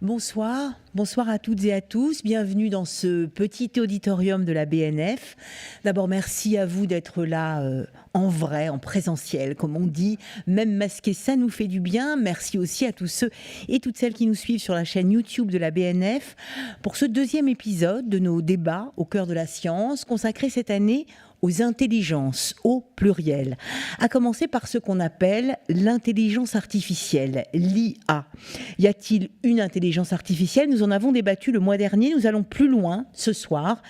Bonsoir, bonsoir à toutes et à tous. Bienvenue dans ce petit auditorium de la BNF. D'abord, merci à vous d'être là en vrai, en présentiel, comme on dit. Même masqué, ça nous fait du bien. Merci aussi à tous ceux et toutes celles qui nous suivent sur la chaîne YouTube de la BNF pour ce deuxième épisode de nos débats au cœur de la science, consacré cette année aux intelligences, au pluriel, à commencer par ce qu'on appelle l'intelligence artificielle, l'IA. Y a-t-il une intelligence artificielle? Nous en avons débattu le mois dernier, nous allons plus loin ce soir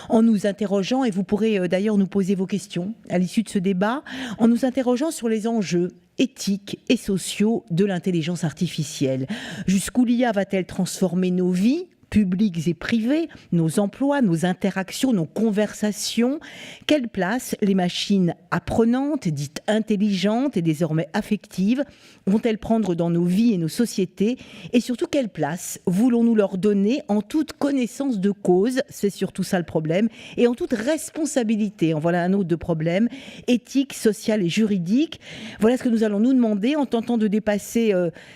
en nous interrogeant, et vous pourrez d'ailleurs nous poser vos questions à l'issue de ce débat, en nous interrogeant sur les enjeux éthiques et sociaux de l'intelligence artificielle. Jusqu'où l'IA va-t-elle transformer nos vies publics et privés, nos emplois, nos interactions, nos conversations? Quelle place les machines apprenantes, dites intelligentes et désormais affectives, vont-elles prendre dans nos vies et nos sociétés? Et surtout, quelle place voulons-nous leur donner en toute connaissance de cause? C'est surtout ça le problème. Et en toute responsabilité. En voilà un autre de problème, éthique, social et juridique. Voilà ce que nous allons nous demander en tentant de dépasser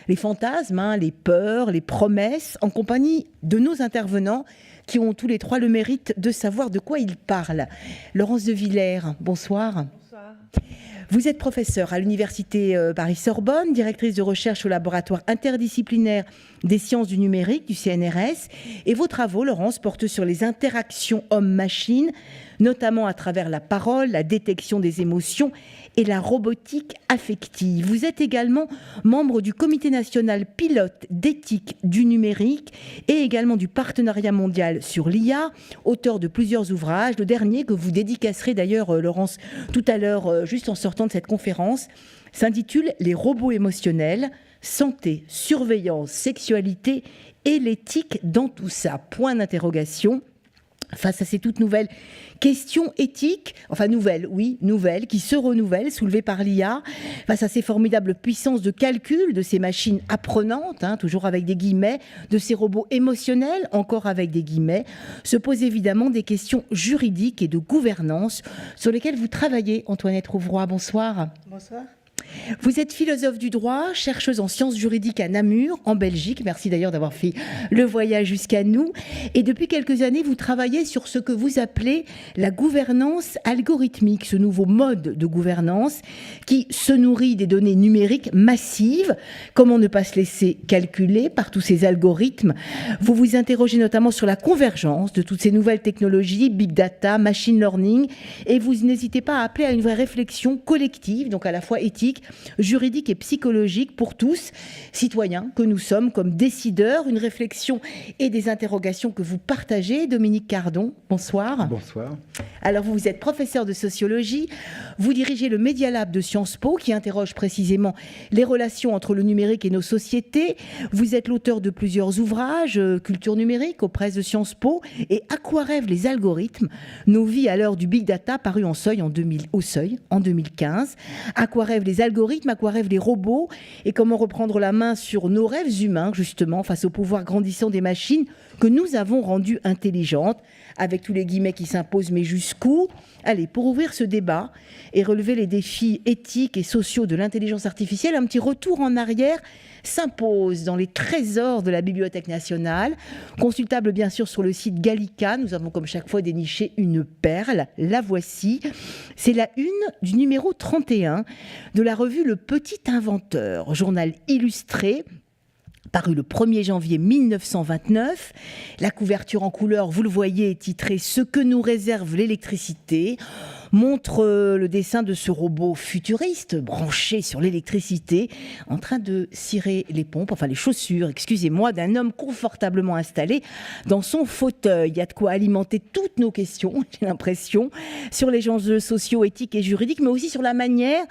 les fantasmes, les peurs, les promesses, en compagnie de nos intervenants qui ont tous les trois le mérite de savoir de quoi ils parlent. Laurence de Villers, bonsoir. Bonsoir. Vous êtes professeure à l'Université Paris-Sorbonne, directrice de recherche au laboratoire interdisciplinaire des sciences du numérique du CNRS. Et vos travaux, Laurence, portent sur les interactions homme-machine, notamment à travers la parole, la détection des émotions et la robotique affective. Vous êtes également membre du Comité national pilote d'éthique du numérique et également du Partenariat mondial sur l'IA, auteur de plusieurs ouvrages. Le dernier que vous dédicacerez d'ailleurs, Laurence, tout à l'heure, juste en sortant de cette conférence, s'intitule « Les robots émotionnels, santé, surveillance, sexualité et l'éthique dans tout ça ». Point d'interrogation. Face à ces toutes nouvelles questions éthiques, enfin nouvelles, qui se renouvellent, soulevées par l'IA, face à ces formidables puissances de calcul de ces machines apprenantes, toujours avec des guillemets, de ces robots émotionnels, encore avec des guillemets, se posent évidemment des questions juridiques et de gouvernance sur lesquelles vous travaillez. Antoinette Rouvroy, bonsoir. Bonsoir. Vous êtes philosophe du droit, chercheuse en sciences juridiques à Namur, en Belgique. Merci d'ailleurs d'avoir fait le voyage jusqu'à nous. Et depuis quelques années, vous travaillez sur ce que vous appelez la gouvernance algorithmique, ce nouveau mode de gouvernance qui se nourrit des données numériques massives. Comment ne pas se laisser calculer par tous ces algorithmes? Vous vous interrogez notamment sur la convergence de toutes ces nouvelles technologies, big data, machine learning, et vous n'hésitez pas à appeler à une vraie réflexion collective, donc à la fois éthique, juridique et psychologique pour tous, citoyens que nous sommes comme décideurs, une réflexion et des interrogations que vous partagez. Dominique Cardon, bonsoir. Bonsoir. Alors vous êtes professeur de sociologie, vous dirigez le Media Lab de Sciences Po qui interroge précisément les relations entre le numérique et nos sociétés. Vous êtes l'auteur de plusieurs ouvrages, Culture numérique aux presses de Sciences Po et À quoi rêvent les algorithmes, nos vies à l'heure du big data, paru au Seuil en 2015. À quoi rêvent les algorithmes, à quoi rêvent les robots et comment reprendre la main sur nos rêves humains justement face au pouvoir grandissant des machines que nous avons rendues intelligentes, avec tous les guillemets qui s'imposent, mais jusqu'où? Allez, pour ouvrir ce débat et relever les défis éthiques et sociaux de l'intelligence artificielle, un petit retour en arrière s'impose dans les trésors de la Bibliothèque nationale, consultable bien sûr sur le site Gallica. Nous avons comme chaque fois déniché une perle, la voici. C'est la une du numéro 31 de la revue Le Petit Inventeur, journal illustré, paru le 1er janvier 1929. La couverture en couleur, vous le voyez, est titrée « Ce que nous réserve l'électricité », montre le dessin de ce robot futuriste branché sur l'électricité en train de cirer les pompes, enfin les chaussures, excusez-moi, d'un homme confortablement installé dans son fauteuil. Il y a de quoi alimenter toutes nos questions, j'ai l'impression, sur les enjeux sociaux, éthiques et juridiques, mais aussi sur la manière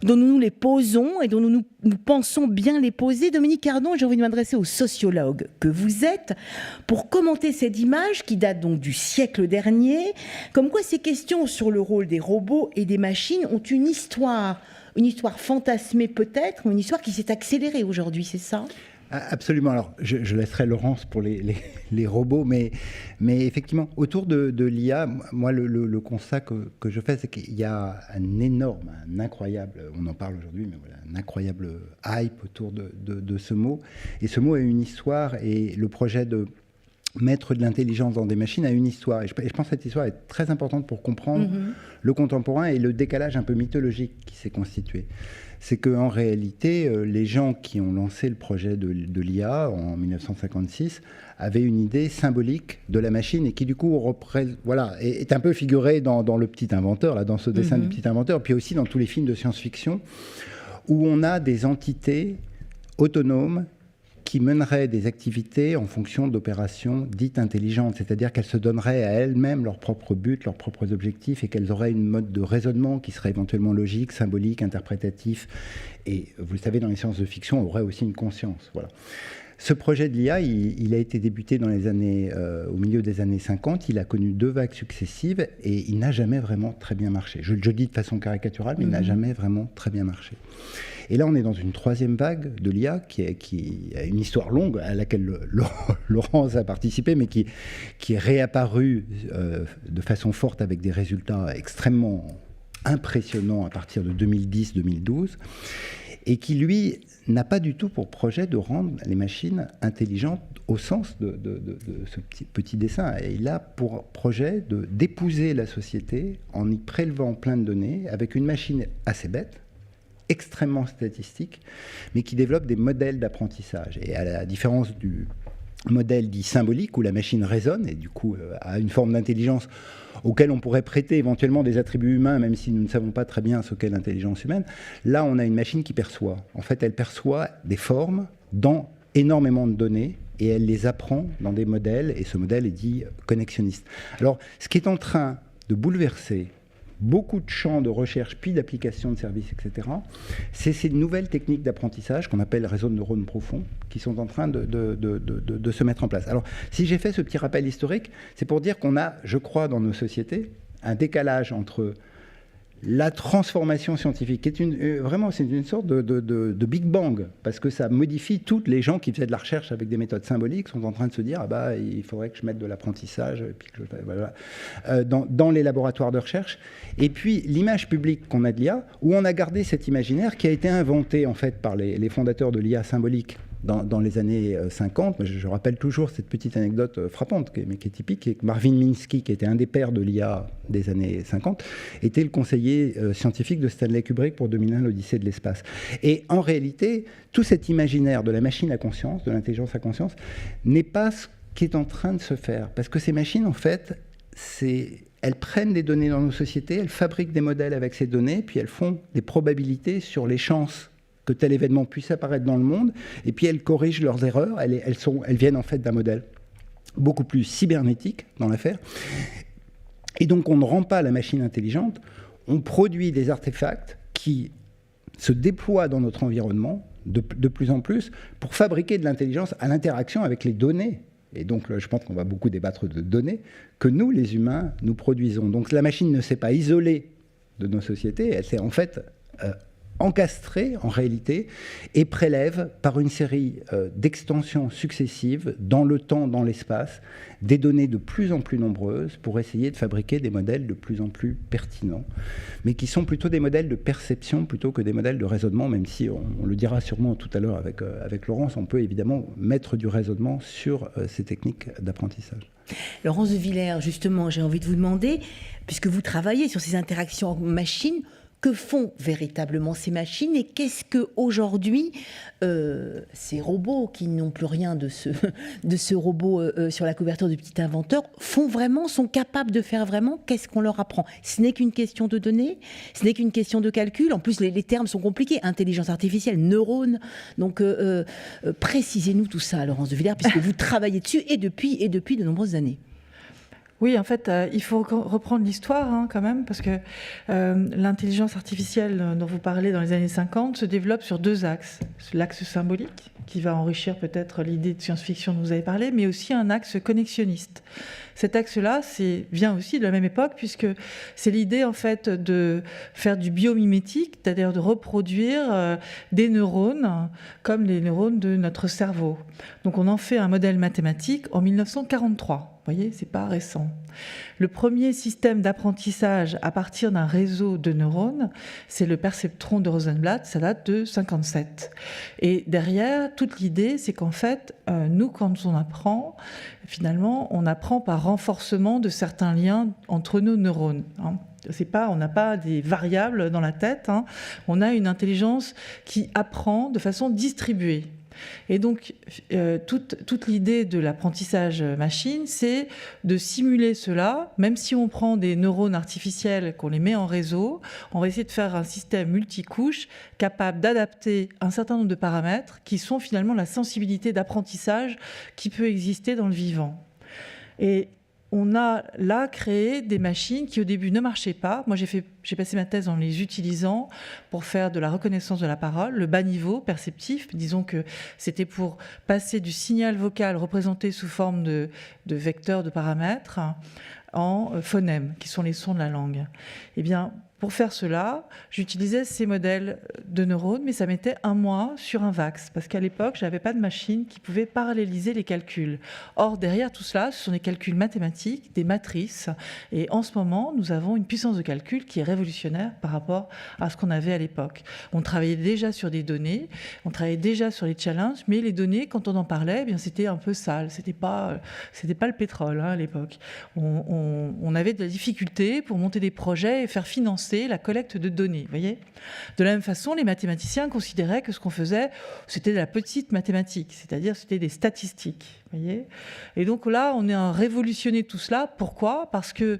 dont nous nous les posons et dont nous pensons bien les poser. Dominique Cardon, j'ai envie de m'adresser au sociologue que vous êtes pour commenter cette image qui date donc du siècle dernier, comme quoi ces questions sur le rôle des robots et des machines ont une histoire fantasmée peut-être, ou une histoire qui s'est accélérée aujourd'hui, c'est ça ? Absolument. Alors, je laisserai Laurence pour les robots, mais effectivement, autour de l'IA, moi, le constat que je fais, c'est qu'il y a un incroyable, on en parle aujourd'hui, mais voilà, un incroyable hype autour de ce mot. Et ce mot a une histoire, et le projet de mettre de l'intelligence dans des machines a une histoire. Et je pense que cette histoire est très importante pour comprendre le contemporain et le décalage un peu mythologique qui s'est constitué. C'est qu'en réalité, les gens qui ont lancé le projet de l'IA en 1956 avaient une idée symbolique de la machine et qui, du coup, est un peu figurée dans Le Petit Inventeur, là, dans ce dessin du Petit Inventeur, puis aussi dans tous les films de science-fiction, où on a des entités autonomes qui mèneraient des activités en fonction d'opérations dites intelligentes, c'est-à-dire qu'elles se donneraient à elles-mêmes leurs propres buts, leurs propres objectifs, et qu'elles auraient une mode de raisonnement qui serait éventuellement logique, symbolique, interprétatif. Et vous le savez, dans les sciences de fiction, on aurait aussi une conscience. Voilà. Ce projet de l'IA, il a été débuté dans les années, au milieu des années 50. Il a connu 2 vagues successives et il n'a jamais vraiment très bien marché. Je dis de façon caricaturale, mais il n'a jamais vraiment très bien marché. Et là, on est dans une 3e vague de l'IA qui a une histoire longue à laquelle Laurence a participé, mais qui est réapparue de façon forte avec des résultats extrêmement impressionnants à partir de 2010-2012, et qui, lui, n'a pas du tout pour projet de rendre les machines intelligentes au sens de ce petit dessin. Et il a pour projet d'épouser la société en y prélevant plein de données avec une machine assez bête, extrêmement statistique, mais qui développe des modèles d'apprentissage. Et à la différence du modèle dit symbolique, où la machine raisonne et du coup a une forme d'intelligence auquel on pourrait prêter éventuellement des attributs humains, même si nous ne savons pas très bien ce qu'est l'intelligence humaine, là on a une machine qui perçoit. En fait, elle perçoit des formes dans énormément de données et elle les apprend dans des modèles, et ce modèle est dit connexionniste. Alors, ce qui est en train de bouleverser beaucoup de champs de recherche, puis d'application de services, etc., c'est ces nouvelles techniques d'apprentissage qu'on appelle réseaux de neurones profonds, qui sont en train de se mettre en place. Alors, si j'ai fait ce petit rappel historique, c'est pour dire qu'on a, je crois, dans nos sociétés, un décalage entre la transformation scientifique, qui est vraiment c'est une sorte de Big Bang, parce que ça modifie toutes les gens qui faisaient de la recherche avec des méthodes symboliques, sont en train de se dire il faudrait que je mette de l'apprentissage dans les laboratoires de recherche. Et puis l'image publique qu'on a de l'IA, où on a gardé cet imaginaire qui a été inventé en fait par les fondateurs de l'IA symbolique dans les années 50. Je rappelle toujours cette petite anecdote frappante, mais qui est typique, qui est que Marvin Minsky, qui était un des pères de l'IA des années 50, était le conseiller scientifique de Stanley Kubrick pour 2001, l'Odyssée de l'espace. Et en réalité, tout cet imaginaire de la machine à conscience, de l'intelligence à conscience, n'est pas ce qui est en train de se faire. Parce que ces machines, en fait, elles prennent des données dans nos sociétés, elles fabriquent des modèles avec ces données, puis elles font des probabilités sur les chances que tel événement puisse apparaître dans le monde, et puis elles corrigent leurs erreurs, elles viennent en fait d'un modèle beaucoup plus cybernétique dans l'affaire. Et donc on ne rend pas la machine intelligente, on produit des artefacts qui se déploient dans notre environnement de plus en plus pour fabriquer de l'intelligence à l'interaction avec les données. Et donc je pense qu'on va beaucoup débattre de données que nous, les humains, nous produisons. Donc la machine ne s'est pas isolée de nos sociétés, elle s'est en fait encastrée en réalité et prélève par une série d'extensions successives dans le temps, dans l'espace, des données de plus en plus nombreuses pour essayer de fabriquer des modèles de plus en plus pertinents, mais qui sont plutôt des modèles de perception plutôt que des modèles de raisonnement, même si on le dira sûrement tout à l'heure avec Laurence, on peut évidemment mettre du raisonnement sur ces techniques d'apprentissage. Laurence de Villers, justement, j'ai envie de vous demander, puisque vous travaillez sur ces interactions machines, que font véritablement ces machines et qu'est-ce que aujourd'hui ces robots qui n'ont plus rien de ce robot sur la couverture du Petit Inventeur font vraiment, sont capables de faire vraiment? Qu'est-ce qu'on leur apprend? Ce n'est qu'une question de données, ce n'est qu'une question de calcul. En plus, les termes sont compliqués. Intelligence artificielle, neurones. Donc, précisez-nous tout ça, Laurence de Villers, puisque vous travaillez dessus et depuis de nombreuses années. Oui, en fait, il faut reprendre l'histoire quand même, parce que l'intelligence artificielle dont vous parlez dans les années 50 se développe sur 2 axes. L'axe symbolique, qui va enrichir peut-être l'idée de science-fiction dont vous avez parlé, mais aussi un axe connexionniste. Cet axe-là vient aussi de la même époque, puisque c'est l'idée en fait de faire du biomimétique, c'est-à-dire de reproduire des neurones comme les neurones de notre cerveau. Donc on en fait un modèle mathématique en 1943. Vous voyez, c'est pas récent. Le premier système d'apprentissage à partir d'un réseau de neurones, c'est le perceptron de Rosenblatt, ça date de 57. Et derrière, toute l'idée, c'est qu'en fait, nous, quand on apprend, finalement, on apprend par renforcement de certains liens entre nos neurones. On n'a pas des variables dans la tête, on a une intelligence qui apprend de façon distribuée. Et donc, toute l'idée de l'apprentissage machine, c'est de simuler cela, même si on prend des neurones artificiels, qu'on les met en réseau, on va essayer de faire un système multicouche capable d'adapter un certain nombre de paramètres qui sont finalement la sensibilité d'apprentissage qui peut exister dans le vivant. Et on a là créé des machines qui au début ne marchaient pas. Moi, j'ai passé ma thèse en les utilisant pour faire de la reconnaissance de la parole, le bas niveau perceptif. Disons que c'était pour passer du signal vocal représenté sous forme de vecteurs de paramètres en phonèmes, qui sont les sons de la langue. Eh bien, pour faire cela, j'utilisais ces modèles de neurones, mais ça mettait 1 mois sur un VAX, parce qu'à l'époque, je n'avais pas de machine qui pouvait paralléliser les calculs. Or, derrière tout cela, ce sont des calculs mathématiques, des matrices, et en ce moment, nous avons une puissance de calcul qui est révolutionnaire par rapport à ce qu'on avait à l'époque. On travaillait déjà sur des données, on travaillait déjà sur les challenges, mais les données, quand on en parlait, eh bien, c'était un peu sale, c'était pas le pétrole à l'époque. On avait de la difficulté pour monter des projets et faire financer la collecte de données. Voyez, de la même façon, les mathématiciens considéraient que ce qu'on faisait, c'était de la petite mathématique, c'est-à-dire c'était des statistiques. Voyez, et donc là, on a révolutionné tout cela. Pourquoi ? Parce que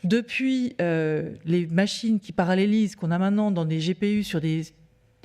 depuis les machines qui parallélisent, qu'on a maintenant dans des GPU sur des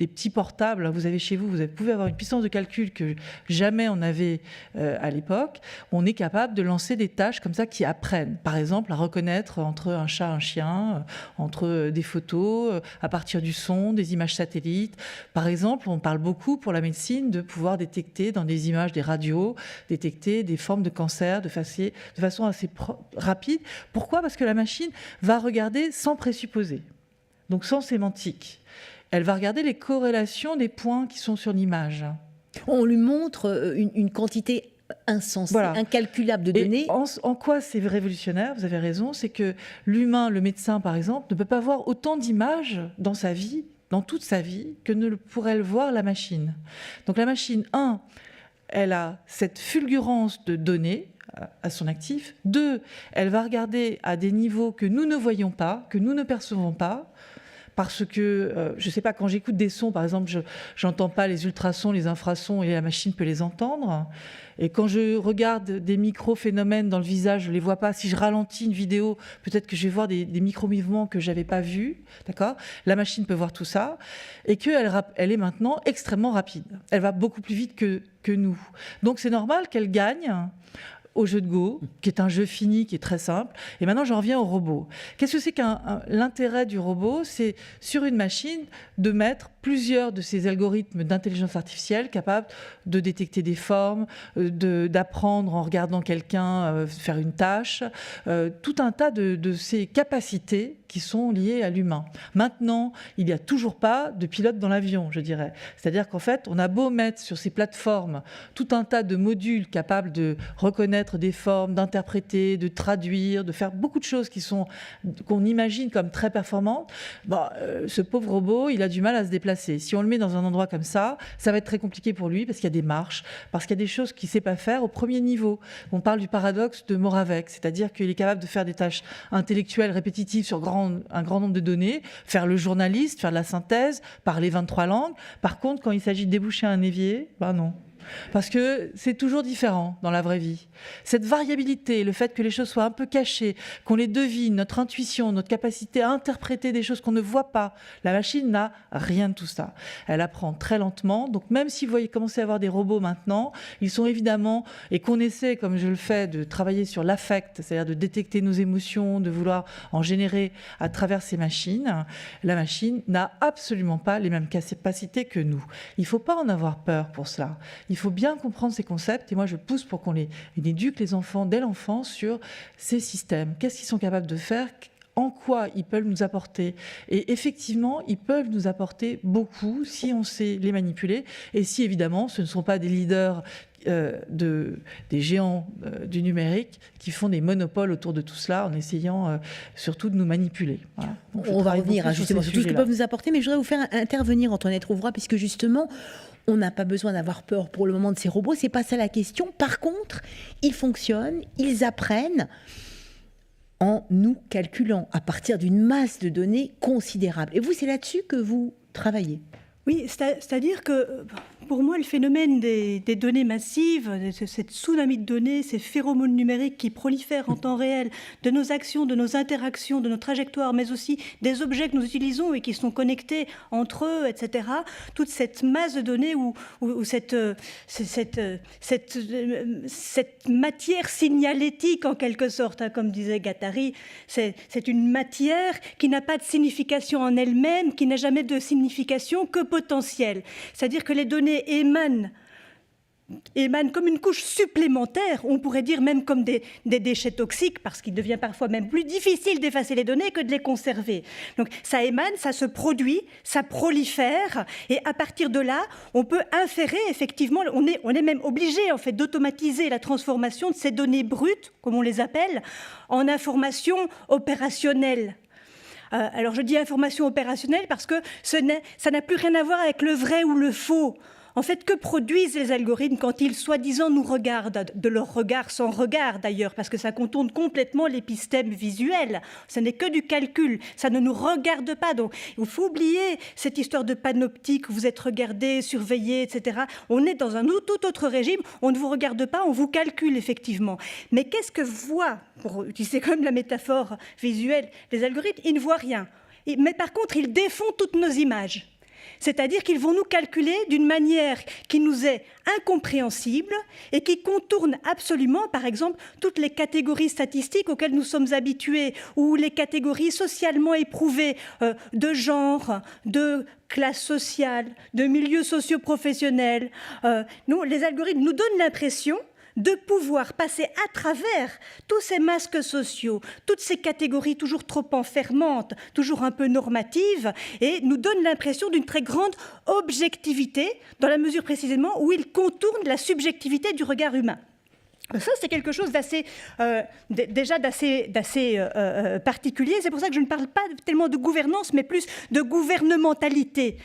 petits portables, vous avez chez vous, vous pouvez avoir une puissance de calcul que jamais on avait à l'époque, on est capable de lancer des tâches comme ça qui apprennent. Par exemple, à reconnaître entre un chat et un chien, entre des photos, à partir du son, des images satellites. Par exemple, on parle beaucoup pour la médecine de pouvoir détecter dans des images des radios, détecter des formes de cancer de façon assez rapide. Pourquoi ? Parce que la machine va regarder sans présupposer, donc sans sémantique. Elle va regarder les corrélations des points qui sont sur l'image. On lui montre une quantité insensée, incalculable de données. En quoi c'est révolutionnaire ? Vous avez raison, c'est que l'humain, le médecin par exemple, ne peut pas voir autant d'images dans sa vie, dans toute sa vie, que ne pourrait le voir la machine. Donc la machine, elle a cette fulgurance de données à son actif. 2, elle va regarder à des niveaux que nous ne voyons pas, que nous ne percevons pas. Parce que, je ne sais pas, quand j'écoute des sons, par exemple, je n'entends pas les ultrasons, les infrasons, et la machine peut les entendre. Et quand je regarde des micro-phénomènes dans le visage, je ne les vois pas. Si je ralentis une vidéo, peut-être que je vais voir des micro-mouvements que je n'avais pas vus. D'accord ? La machine peut voir tout ça. Et qu'elle est maintenant extrêmement rapide. Elle va beaucoup plus vite que nous. Donc c'est normal qu'elle gagne au jeu de Go, qui est un jeu fini, qui est très simple. Et maintenant, j'en reviens au robot. Qu'est-ce que c'est l'intérêt du robot ? C'est, sur une machine, de mettre plusieurs de ces algorithmes d'intelligence artificielle capables de détecter des formes, d'apprendre en regardant quelqu'un faire une tâche, tout un tas de ces capacités qui sont liées à l'humain. Maintenant, il n'y a toujours pas de pilote dans l'avion, je dirais. C'est-à-dire qu'en fait, on a beau mettre sur ces plateformes tout un tas de modules capables de reconnaître des formes, d'interpréter, de traduire, de faire beaucoup de choses qu'on imagine comme très performantes. Ce pauvre robot, il a du mal à se déplacer. Si on le met dans un endroit comme ça va être très compliqué pour lui parce qu'il y a des marches, parce qu'il y a des choses qu'il ne sait pas faire au premier niveau. On parle du paradoxe de Moravec, c'est-à-dire qu'il est capable de faire des tâches intellectuelles répétitives sur un grand nombre de données, faire le journaliste, faire de la synthèse, parler 23 langues. Par contre, quand il s'agit de déboucher un évier, non. parce que c'est toujours différent dans la vraie vie. Cette variabilité, le fait que les choses soient un peu cachées, qu'on les devine, notre intuition, notre capacité à interpréter des choses qu'on ne voit pas, la machine n'a rien de tout ça. Elle apprend très lentement, donc même si vous voyez commencer à avoir des robots maintenant, ils sont évidemment, et qu'on essaie, comme je le fais, de travailler sur l'affect, c'est-à-dire de détecter nos émotions, de vouloir en générer à travers ces machines, la machine n'a absolument pas les mêmes capacités que nous. Il ne faut pas en avoir peur pour cela. Il faut bien comprendre ces concepts, et moi je pousse pour qu'on éduque les enfants dès l'enfance sur ces systèmes. Qu'est-ce qu'ils sont capables de faire ? En quoi ils peuvent nous apporter. Et effectivement, ils peuvent nous apporter beaucoup si on sait les manipuler et si évidemment ce ne sont pas des leaders des géants du numérique qui font des monopoles autour de tout cela en essayant surtout de nous manipuler. Voilà. Donc, on va revenir justement sur tout ce qu'ils peuvent nous apporter, mais je voudrais vous faire intervenir, Antoinette Rouvroy, puisque justement, on n'a pas besoin d'avoir peur pour le moment de ces robots, c'est pas ça la question. Par contre, ils fonctionnent, ils apprennent en nous calculant à partir d'une masse de données considérable. Et vous, c'est là-dessus que vous travaillez. Oui, c'est-à-dire que pour moi, le phénomène des données massives, cette tsunami de données, ces phéromones numériques qui prolifèrent en temps réel de nos actions, de nos interactions, de nos trajectoires, mais aussi des objets que nous utilisons et qui sont connectés entre eux, etc. Toute cette masse de données ou cette matière signalétique en quelque sorte, hein, comme disait Guattari, c'est une matière qui n'a pas de signification en elle-même, qui n'a jamais de signification que potentielle. C'est-à-dire que les données émanent comme une couche supplémentaire, on pourrait dire même comme des déchets toxiques, parce qu'il devient parfois même plus difficile d'effacer les données que de les conserver. Donc ça émane, ça se produit, ça prolifère, et à partir de là, on peut inférer effectivement, on est même obligé en fait d'automatiser la transformation de ces données brutes, comme on les appelle, en informations opérationnelles. Alors je dis information opérationnelle parce que ça n'a plus rien à voir avec le vrai ou le faux. En fait, que produisent les algorithmes quand ils, soi-disant, nous regardent, de leur regard sans regard d'ailleurs, parce que ça contourne complètement l'épistème visuel. Ce n'est que du calcul, ça ne nous regarde pas. Donc, il faut oublier cette histoire de panoptique, vous êtes regardé, surveillé, etc. On est dans un tout autre régime, on ne vous regarde pas, on vous calcule effectivement. Mais qu'est-ce que voient, pour utiliser quand même la métaphore visuelle, les algorithmes? Ils ne voient rien. Mais par contre, ils défont toutes nos images. C'est-à-dire qu'ils vont nous calculer d'une manière qui nous est incompréhensible et qui contourne absolument, par exemple, toutes les catégories statistiques auxquelles nous sommes habitués ou les catégories socialement éprouvées de genre, de classe sociale, de milieu socio-professionnel. Les algorithmes nous donnent l'impression de pouvoir passer à travers tous ces masques sociaux, toutes ces catégories toujours trop enfermantes, toujours un peu normatives, et nous donnent l'impression d'une très grande objectivité, dans la mesure précisément où ils contournent la subjectivité du regard humain. Ça, c'est quelque chose d'assez particulier. C'est pour ça que je ne parle pas tellement de gouvernance, mais plus de gouvernementalité.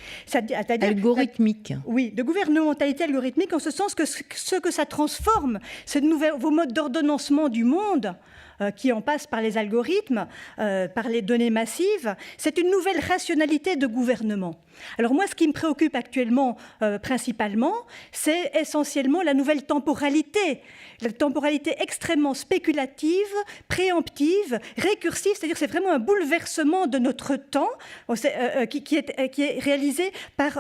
Algorithmique. Oui, de gouvernementalité algorithmique, en ce sens que ce que ça transforme, c'est vos modes d'ordonnancement du monde, qui en passe par les algorithmes, par les données massives, c'est une nouvelle rationalité de gouvernement. Alors moi, ce qui me préoccupe actuellement principalement, c'est essentiellement la nouvelle temporalité. La temporalité extrêmement spéculative, préemptive, récursive, c'est-à-dire c'est vraiment un bouleversement de notre temps qui est réalisé par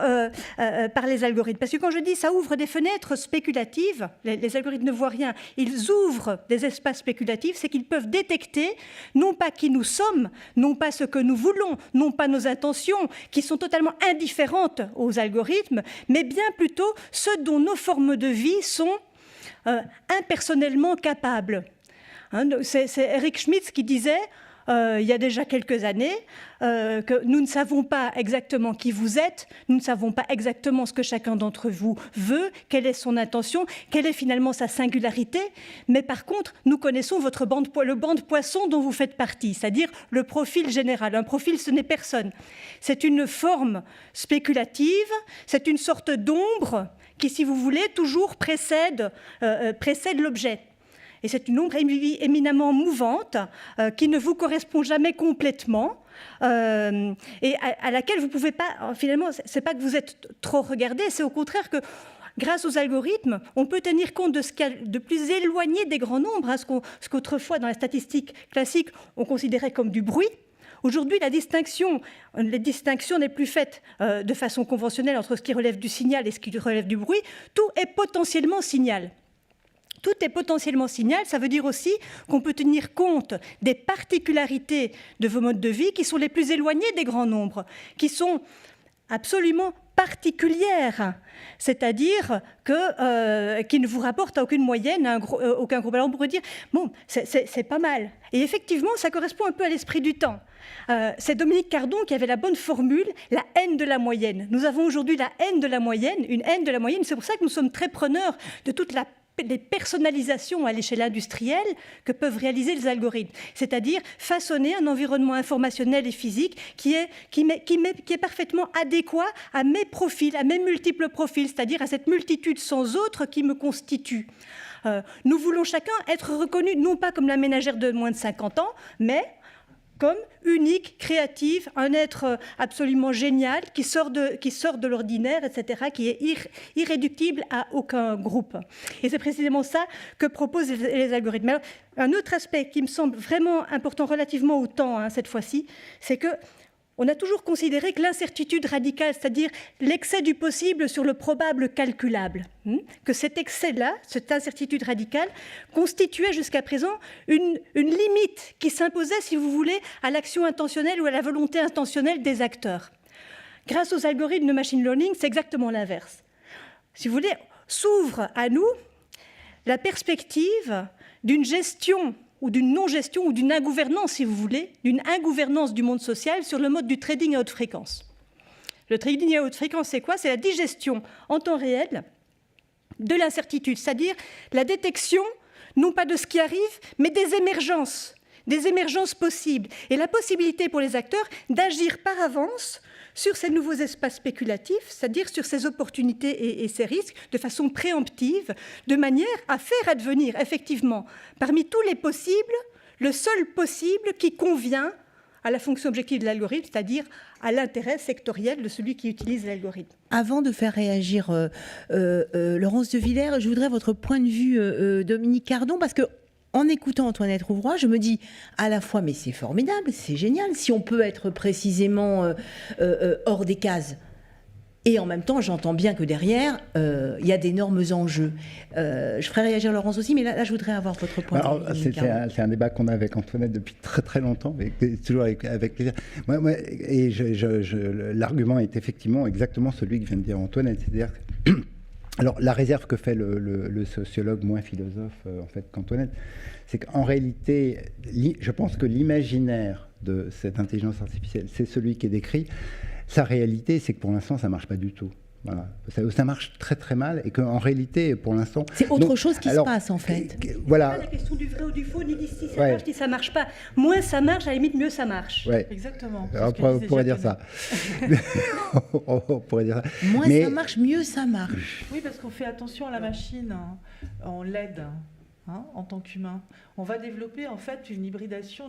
les algorithmes. Parce que quand je dis ça ouvre des fenêtres spéculatives, les algorithmes ne voient rien, ils ouvrent des espaces spéculatifs, c'est qu'ils peuvent détecter non pas qui nous sommes, non pas ce que nous voulons, non pas nos intentions, qui sont totalement indifférentes aux algorithmes, mais bien plutôt ce dont nos formes de vie sont impersonnellement capables. C'est Eric Schmidt qui disait il y a déjà quelques années que nous ne savons pas exactement qui vous êtes, nous ne savons pas exactement ce que chacun d'entre vous veut, quelle est son intention, quelle est finalement sa singularité, mais par contre, nous connaissons le banc de poissons dont vous faites partie, c'est-à-dire le profil général. Un profil, ce n'est personne. C'est une forme spéculative, c'est une sorte d'ombre qui, si vous voulez, toujours précède l'objet. Et c'est une ombre éminemment mouvante qui ne vous correspond jamais complètement et à laquelle vous ne pouvez pas, finalement, ce n'est pas que vous êtes trop regardé, c'est au contraire que grâce aux algorithmes, on peut tenir compte de ce qu'il y a de plus éloigné des grands nombres, hein, ce qu'autrefois, dans la statistique classique, on considérait comme du bruit. Aujourd'hui, la distinction n'est plus faite de façon conventionnelle entre ce qui relève du signal et ce qui relève du bruit. Tout est potentiellement signal. Tout est potentiellement signal, ça veut dire aussi qu'on peut tenir compte des particularités de vos modes de vie qui sont les plus éloignés des grands nombres, qui sont absolument particulières, c'est-à-dire qui ne vous rapportent à aucune moyenne, à aucun groupe. Alors on pourrait dire, bon, c'est pas mal. Et effectivement, ça correspond un peu à l'esprit du temps. C'est Dominique Cardon qui avait la bonne formule, la haine de la moyenne. Nous avons aujourd'hui la haine de la moyenne, une haine de la moyenne. C'est pour ça que nous sommes très preneurs de toute les personnalisations à l'échelle industrielle que peuvent réaliser les algorithmes, c'est-à-dire façonner un environnement informationnel et physique qui est parfaitement adéquat à mes profils, à mes multiples profils, c'est-à-dire à cette multitude sans autre qui me constitue. Nous voulons chacun être reconnu, non pas comme la ménagère de moins de 50 ans, mais comme unique, créative, un être absolument génial qui sort de l'ordinaire, etc., qui est irréductible à aucun groupe. Et c'est précisément ça que proposent les algorithmes. Alors, un autre aspect qui me semble vraiment important relativement au temps, hein, cette fois-ci, c'est que on a toujours considéré que l'incertitude radicale, c'est-à-dire l'excès du possible sur le probable calculable, que cet excès-là, cette incertitude radicale, constituait jusqu'à présent une limite qui s'imposait, si vous voulez, à l'action intentionnelle ou à la volonté intentionnelle des acteurs. Grâce aux algorithmes de machine learning, c'est exactement l'inverse. Si vous voulez, s'ouvre à nous la perspective d'une gestion ou d'une non-gestion, ou d'une ingouvernance, si vous voulez, d'une ingouvernance du monde social sur le mode du trading à haute fréquence. Le trading à haute fréquence, c'est quoi? C'est la digestion en temps réel de l'incertitude, c'est-à-dire la détection, non pas de ce qui arrive, mais des émergences possibles, et la possibilité pour les acteurs d'agir par avance sur ces nouveaux espaces spéculatifs, c'est-à-dire sur ces opportunités et ces risques, de façon préemptive, de manière à faire advenir, effectivement, parmi tous les possibles, le seul possible qui convient à la fonction objective de l'algorithme, c'est-à-dire à l'intérêt sectoriel de celui qui utilise l'algorithme. Avant de faire réagir Laurence de Villers, je voudrais votre point de vue, Dominique Cardon, parce que en écoutant Antoinette Rouvroy, je me dis à la fois, mais c'est formidable, c'est génial, si on peut être précisément hors des cases. Et en même temps, j'entends bien que derrière, il y a d'énormes enjeux. Je ferai réagir Laurence aussi, mais là je voudrais avoir votre point de vue. C'est un débat qu'on a avec Antoinette depuis très très longtemps, et toujours avec plaisir. Et l'argument est effectivement exactement celui que vient de dire Antoinette, c'est-à-dire alors, la réserve que fait le sociologue moins philosophe, en fait, qu'Antoinette, c'est qu'en réalité, je pense que l'imaginaire de cette intelligence artificielle, c'est celui qui est décrit. Sa réalité, c'est que pour l'instant, ça ne marche pas du tout. Voilà. Ça marche très très mal, et qu'en réalité, pour l'instant... C'est autre chose qui se passe, en fait. Voilà. C'est pas la question du vrai ou du faux, ni d'ici ça marche, ni ça marche pas. Moins ça marche, à la limite, mieux ça marche. Ouais. Exactement. Alors, on pourrait dire ça. On pourrait dire ça. Moins ça marche, mieux ça marche. Oui, parce qu'on fait attention à la machine, hein. On l'aide. En tant qu'humain, on va développer en fait une hybridation.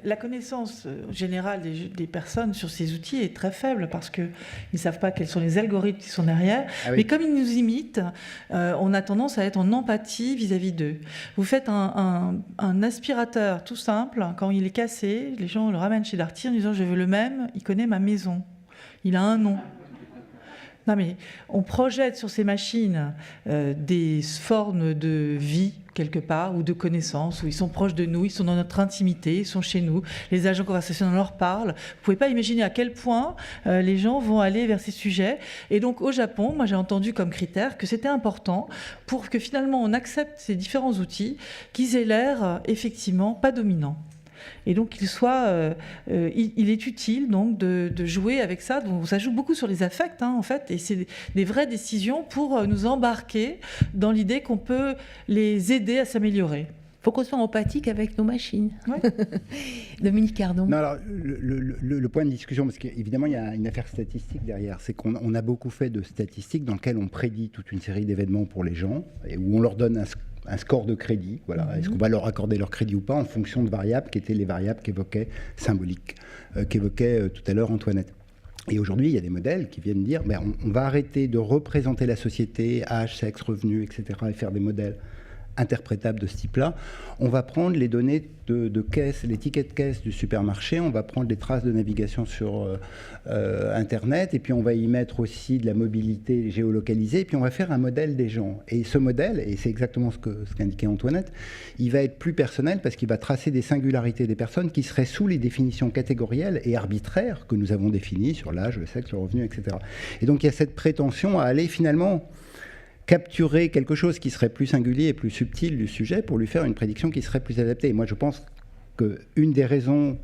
La connaissance générale des personnes sur ces outils est très faible parce qu'ils ne savent pas quels sont les algorithmes qui sont derrière. Ah oui. Mais comme ils nous imitent, on a tendance à être en empathie vis-à-vis d'eux. Vous faites un aspirateur tout simple, quand il est cassé, les gens le ramènent chez Darty en disant « je veux le même, il connaît ma maison, il a un nom ». Non mais on projette sur ces machines des formes de vie quelque part, ou de connaissances, où ils sont proches de nous, ils sont dans notre intimité, ils sont chez nous, les agents conversationnels leur parlent. Vous ne pouvez pas imaginer à quel point les gens vont aller vers ces sujets. Et donc au Japon, moi j'ai entendu comme critère que c'était important pour que finalement on accepte ces différents outils, qu'ils aient l'air effectivement pas dominants. Et donc, il est utile donc de jouer avec ça. Donc, ça joue beaucoup sur les affects, en fait, et c'est des vraies décisions pour nous embarquer dans l'idée qu'on peut les aider à s'améliorer. Il faut qu'on soit empathique avec nos machines. Ouais. Dominique Cardon. Non, alors, le point de discussion, parce qu'évidemment, il y a une affaire statistique derrière, c'est qu'on a beaucoup fait de statistiques dans lesquelles on prédit toute une série d'événements pour les gens, et où on leur donne un score de crédit. Voilà. Est-ce qu'on va leur accorder leur crédit ou pas en fonction de variables qui étaient les variables symboliques, qu'évoquait tout à l'heure Antoinette. Et aujourd'hui, il y a des modèles qui viennent dire on va arrêter de représenter la société, âge, sexe, revenus, etc., et faire des modèles interprétables de ce type-là. On va prendre les données de caisse, les tickets de caisse du supermarché, on va prendre les traces de navigation sur Internet, et puis on va y mettre aussi de la mobilité géolocalisée, et puis on va faire un modèle des gens. Et ce modèle, et c'est exactement ce qu'indiquait Antoinette, il va être plus personnel parce qu'il va tracer des singularités des personnes qui seraient sous les définitions catégorielles et arbitraires que nous avons définies sur l'âge, le sexe, le revenu, etc. Et donc il y a cette prétention à aller finalement capturer quelque chose qui serait plus singulier et plus subtil du sujet pour lui faire une prédiction qui serait plus adaptée. Et moi, je pense qu'une des raisons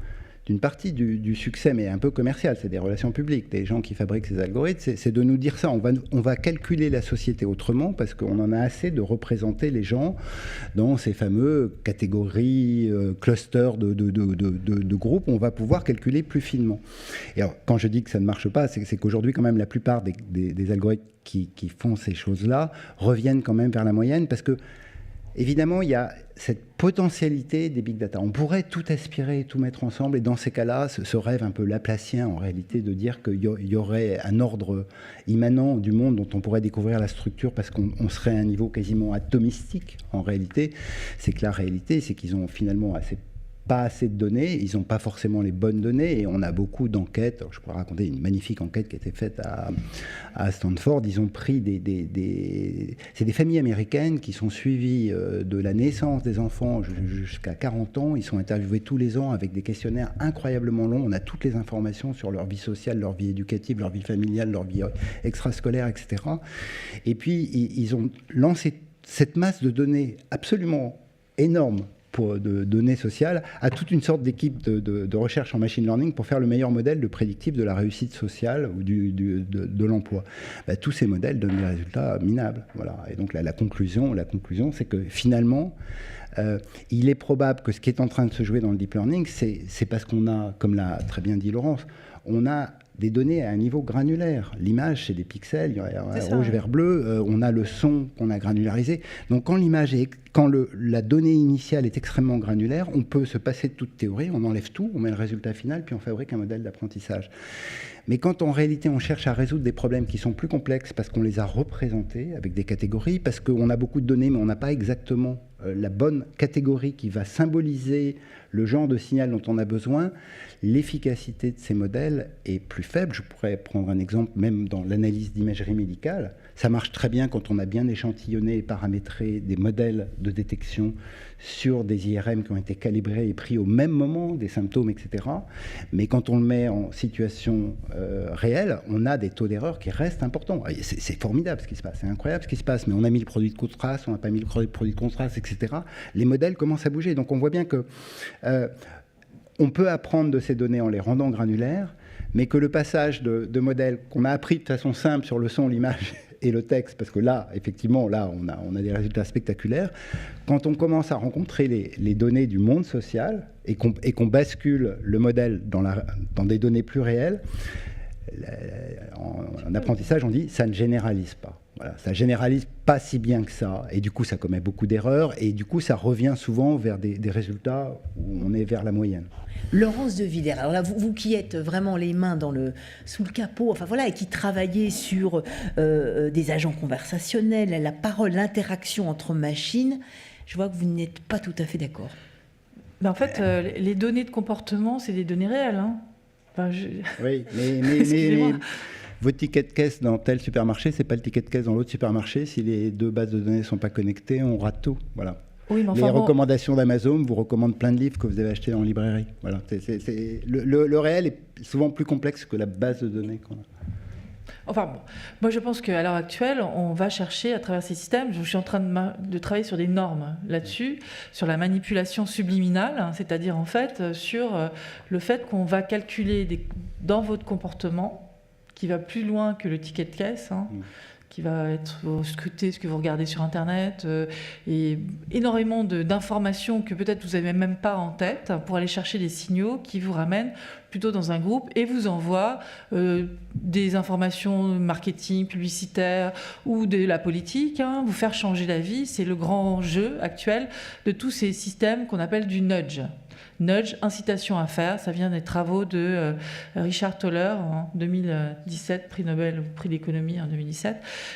d'une partie du succès, mais un peu commercial, c'est des relations publiques, des gens qui fabriquent ces algorithmes, c'est de nous dire ça. On va calculer la société autrement parce qu'on en a assez de représenter les gens dans ces fameux catégories, clusters de groupes. On va pouvoir calculer plus finement. Et alors, quand je dis que ça ne marche pas, c'est qu'aujourd'hui, quand même, la plupart des algorithmes qui font ces choses-là reviennent quand même vers la moyenne parce que, évidemment, il y a cette potentialité des big data. On pourrait tout aspirer, tout mettre ensemble, et dans ces cas-là, ce rêve un peu laplacien, en réalité, de dire qu'il y aurait un ordre immanent du monde dont on pourrait découvrir la structure parce qu'on serait à un niveau quasiment atomistique, en réalité, c'est que la réalité, c'est qu'ils ont finalement pas assez de données, ils n'ont pas forcément les bonnes données, et on a beaucoup d'enquêtes. Je pourrais raconter une magnifique enquête qui a été faite à Stanford. Ils ont pris c'est des familles américaines qui sont suivies de la naissance des enfants jusqu'à 40 ans. Ils sont interviewés tous les ans avec des questionnaires incroyablement longs. On a toutes les informations sur leur vie sociale, leur vie éducative, leur vie familiale, leur vie extrascolaire, etc. Et puis, ils ont lancé cette masse de données absolument énorme de données sociales à toute une sorte d'équipe de recherche en machine learning pour faire le meilleur modèle de prédictif de la réussite sociale ou de l'emploi. Tous ces modèles donnent des résultats minables. Voilà. Et donc la conclusion, c'est que finalement, il est probable que ce qui est en train de se jouer dans le deep learning, c'est parce qu'on a, comme l'a très bien dit Laurence, on a des données à un niveau granulaire. L'image, c'est des pixels, il y a rouge, vert, bleu. On a le son qu'on a granularisé. Donc, quand la donnée initiale est extrêmement granulaire, on peut se passer de toute théorie, on enlève tout, on met le résultat final, puis on fabrique un modèle d'apprentissage. Mais quand en réalité on cherche à résoudre des problèmes qui sont plus complexes parce qu'on les a représentés avec des catégories, parce qu'on a beaucoup de données, mais on n'a pas exactement la bonne catégorie qui va symboliser le genre de signal dont on a besoin, l'efficacité de ces modèles est plus faible. Je pourrais prendre un exemple même dans l'analyse d'imagerie médicale. Ça marche très bien quand on a bien échantillonné et paramétré des modèles de détection sur des IRM qui ont été calibrés et pris au même moment, des symptômes, etc. Mais quand on le met en situation réelle, on a des taux d'erreur qui restent importants. C'est formidable ce qui se passe, c'est incroyable ce qui se passe, mais on a mis le produit de contraste, on n'a pas mis le produit de contraste, etc. Les modèles commencent à bouger. Donc on voit bien que on peut apprendre de ces données en les rendant granulaires, mais que le passage de modèles qu'on a appris de façon simple sur le son, l'image et le texte, parce que là, effectivement, on a des résultats spectaculaires. Quand on commence à rencontrer les données du monde social et qu'on bascule le modèle dans des données plus réelles, en apprentissage, on dit ça ne généralise pas. Voilà, ça généralise pas si bien que ça, et du coup, ça commet beaucoup d'erreurs, et du coup, ça revient souvent vers des résultats où on est vers la moyenne. Laurence de Villers, alors là, vous qui êtes vraiment les mains sous le capot, enfin voilà, et qui travaillez sur des agents conversationnels, la parole, l'interaction entre machines, je vois que vous n'êtes pas tout à fait d'accord. En fait, les données de comportement, c'est des données réelles. Hein. Enfin, Oui, mais votre ticket de caisse dans tel supermarché, c'est pas le ticket de caisse dans l'autre supermarché. Si les deux bases de données ne sont pas connectées, on rate tout. Voilà. Oui, mais enfin, les recommandations d'Amazon vous recommandent plein de livres que vous avez achetés en librairie. Voilà. Le réel est souvent plus complexe que la base de données qu'on a. Enfin bon, moi je pense qu'à l'heure actuelle, on va chercher à travers ces systèmes, je suis en train de travailler sur des normes là-dessus, sur la manipulation subliminale, c'est-à-dire en fait sur le fait qu'on va calculer dans votre comportement, qui va plus loin que le ticket de caisse, qui va être scruter ce que vous regardez sur Internet, et énormément d'informations que peut-être vous n'avez même pas en tête, pour aller chercher des signaux qui vous ramènent plutôt dans un groupe et vous envoie des informations marketing, publicitaires ou de la politique, vous faire changer d'avis. C'est le grand jeu actuel de tous ces systèmes qu'on appelle du nudge. Nudge, incitation à faire, ça vient des travaux de Richard Thaler en 2017, prix Nobel, prix d'économie en 2017.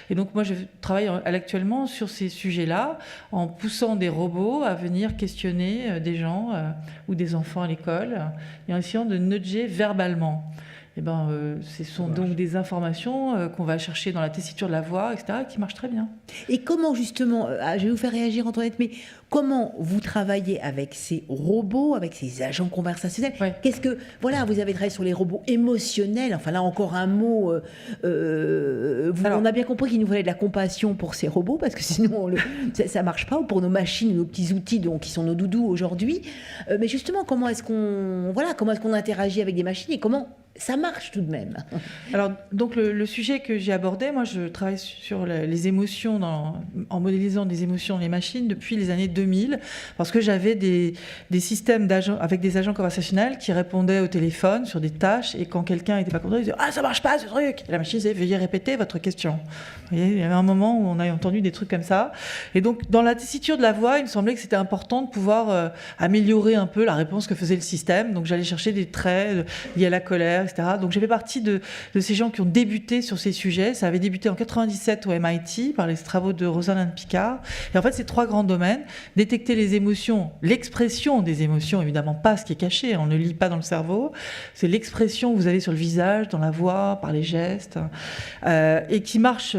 Et donc moi je travaille actuellement sur ces sujets-là, en poussant des robots à venir questionner des gens ou des enfants à l'école, et en essayant de nudger verbalement. Ce sont donc des informations qu'on va chercher dans la tessiture de la voix, etc., qui marchent très bien. Et comment justement, je vais vous faire réagir Antoinette, mais comment vous travaillez avec ces robots, avec ces agents conversationnels? Qu'est-ce que, voilà, vous avez travaillé sur les robots émotionnels, enfin là encore un mot, on a bien compris qu'il nous fallait de la compassion pour ces robots, parce que sinon ça ne marche pas, ou pour nos machines, nos petits outils qui sont nos doudous aujourd'hui. Mais justement, comment est-ce qu'on interagit avec des machines et comment ça marche tout de même? Alors, donc le sujet que j'ai abordé, moi je travaille sur les émotions, en modélisant des émotions dans les machines depuis les années 2000, parce que j'avais des systèmes avec des agents conversationnels qui répondaient au téléphone sur des tâches, et quand quelqu'un n'était pas content, il disait « Ah, ça marche pas ce truc !» Et la machine disait « Veuillez répéter votre question ». Vous voyez, il y avait un moment où on a entendu des trucs comme ça. Et donc, dans la tessiture de la voix, il me semblait que c'était important de pouvoir améliorer un peu la réponse que faisait le système. Donc, j'allais chercher des traits liés à la colère, etc. Donc, j'ai fait partie de ces gens qui ont débuté sur ces sujets. Ça avait débuté en 97 au MIT par les travaux de Rosalind Picard. Et en fait, c'est 3 grands domaines. Détecter les émotions, l'expression des émotions, évidemment pas ce qui est caché, on ne lit pas dans le cerveau. C'est l'expression que vous avez sur le visage, dans la voix, par les gestes, et qui marche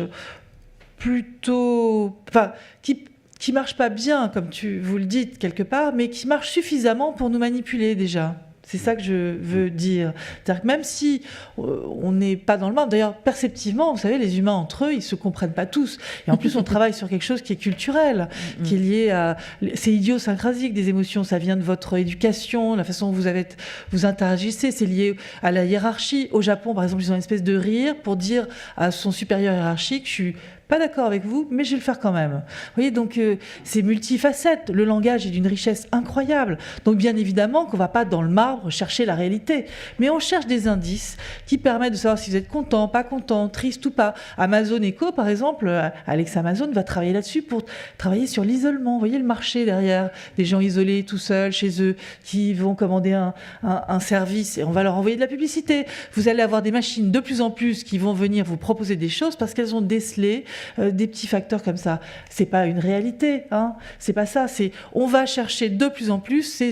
plutôt... Enfin, qui marche pas bien, comme vous le dites quelque part, mais qui marche suffisamment pour nous manipuler déjà. C'est ça que je veux dire. C'est-à-dire que même si on n'est pas dans le marbre, d'ailleurs, perceptivement, vous savez, les humains entre eux, ils ne se comprennent pas tous. Et en plus, on travaille sur quelque chose qui est culturel, qui est lié à... C'est idiosyncrasique, des émotions. Ça vient de votre éducation, la façon dont vous interagissez. C'est lié à la hiérarchie. Au Japon, par exemple, ils ont une espèce de rire pour dire à son supérieur hiérarchique, je suis pas d'accord avec vous, mais je vais le faire quand même. Vous voyez, donc c'est multifacette. Le langage est d'une richesse incroyable. Donc bien évidemment qu'on ne va pas dans le marbre chercher la réalité, mais on cherche des indices qui permettent de savoir si vous êtes content, pas content, triste ou pas. Amazon Echo, par exemple, Alex Amazon va travailler là-dessus pour travailler sur l'isolement. Vous voyez le marché derrière, des gens isolés tout seuls chez eux qui vont commander un service et on va leur envoyer de la publicité. Vous allez avoir des machines de plus en plus qui vont venir vous proposer des choses parce qu'elles ont décelé des petits facteurs comme ça. C'est pas une réalité, c'est pas ça. On va chercher de plus en plus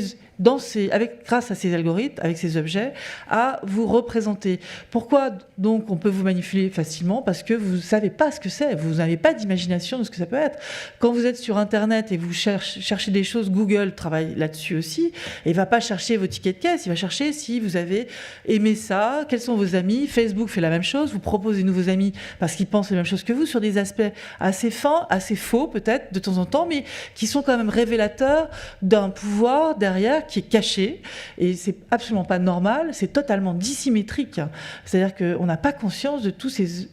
grâce à ces algorithmes, avec ces objets, à vous représenter. Pourquoi donc on peut vous manipuler facilement? Parce que vous ne savez pas ce que c'est, vous n'avez pas d'imagination de ce que ça peut être. Quand vous êtes sur Internet et vous cherchez des choses, Google travaille là-dessus aussi, et il ne va pas chercher vos tickets de caisse, il va chercher si vous avez aimé ça, quels sont vos amis. Facebook fait la même chose, vous propose des nouveaux amis parce qu'ils pensent les mêmes choses que vous, sur des aspects assez fins, assez faux peut-être de temps en temps, mais qui sont quand même révélateurs d'un pouvoir derrière qui est caché, et c'est absolument pas normal, c'est totalement dissymétrique. C'est-à-dire qu'on n'a pas conscience de tous ces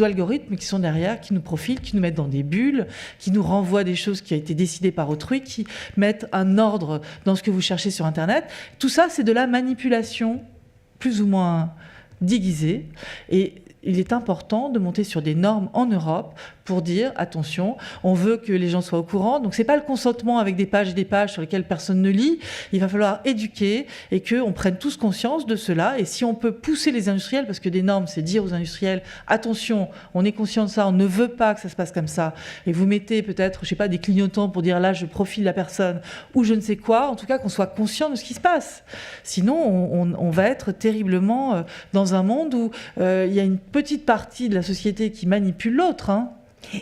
algorithmes qui sont derrière, qui nous profilent, qui nous mettent dans des bulles, qui nous renvoient des choses qui ont été décidées par autrui, qui mettent un ordre dans ce que vous cherchez sur Internet. Tout ça, c'est de la manipulation plus ou moins déguisée, et il est important de monter sur des normes en Europe pour dire, attention, on veut que les gens soient au courant. Donc, ce n'est pas le consentement avec des pages et des pages sur lesquelles personne ne lit. Il va falloir éduquer et qu'on prenne tous conscience de cela. Et si on peut pousser les industriels, parce que des normes, c'est dire aux industriels, attention, on est conscient de ça, on ne veut pas que ça se passe comme ça. Et vous mettez peut-être, je ne sais pas, des clignotants pour dire là, je profile la personne ou je ne sais quoi. En tout cas, qu'on soit conscient de ce qui se passe. Sinon, on va être terriblement dans un monde où il y a une petite partie de la société qui manipule l'autre,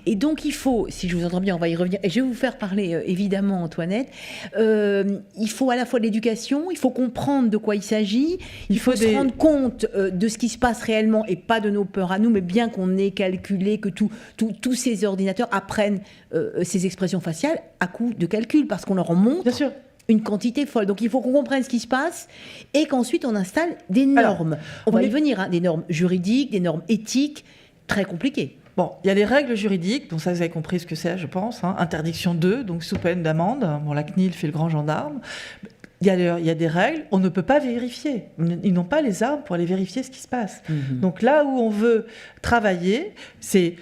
Et donc il faut, si je vous entends bien, on va y revenir, et je vais vous faire parler évidemment Antoinette, il faut à la fois de l'éducation, il faut comprendre de quoi il s'agit, il faut se rendre compte de ce qui se passe réellement et pas de nos peurs à nous, mais bien qu'on ait calculé, que tous ces ordinateurs apprennent ces expressions faciales à coup de calcul, parce qu'on leur en montre. Bien sûr. Une quantité folle. Donc il faut qu'on comprenne ce qui se passe et qu'ensuite on installe des normes. On va y venir, des normes juridiques, des normes éthiques, très compliquées. Bon, il y a les règles juridiques, donc ça vous avez compris ce que c'est, je pense. Interdiction 2, donc sous peine d'amende. Bon, la CNIL fait le grand gendarme. il y a des règles, on ne peut pas vérifier. Ils n'ont pas les armes pour aller vérifier ce qui se passe. Donc là où on veut travailler, c'est...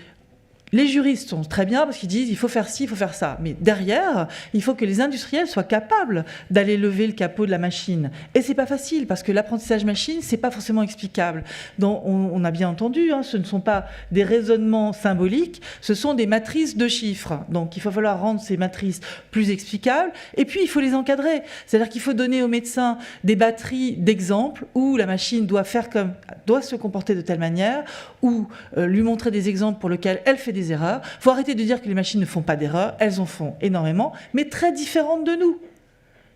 Les juristes sont très bien parce qu'ils disent il faut faire ci, il faut faire ça. Mais derrière, il faut que les industriels soient capables d'aller lever le capot de la machine. Et c'est pas facile parce que l'apprentissage machine, c'est pas forcément explicable. Donc on a bien entendu, ce ne sont pas des raisonnements symboliques, ce sont des matrices de chiffres. Donc il va falloir rendre ces matrices plus explicables. Et puis il faut les encadrer. C'est-à-dire qu'il faut donner aux médecins des batteries d'exemples où la machine doit se comporter de telle manière, ou lui montrer des exemples pour lesquels elle fait des erreurs. Il faut arrêter de dire que les machines ne font pas d'erreurs, elles en font énormément, mais très différentes de nous.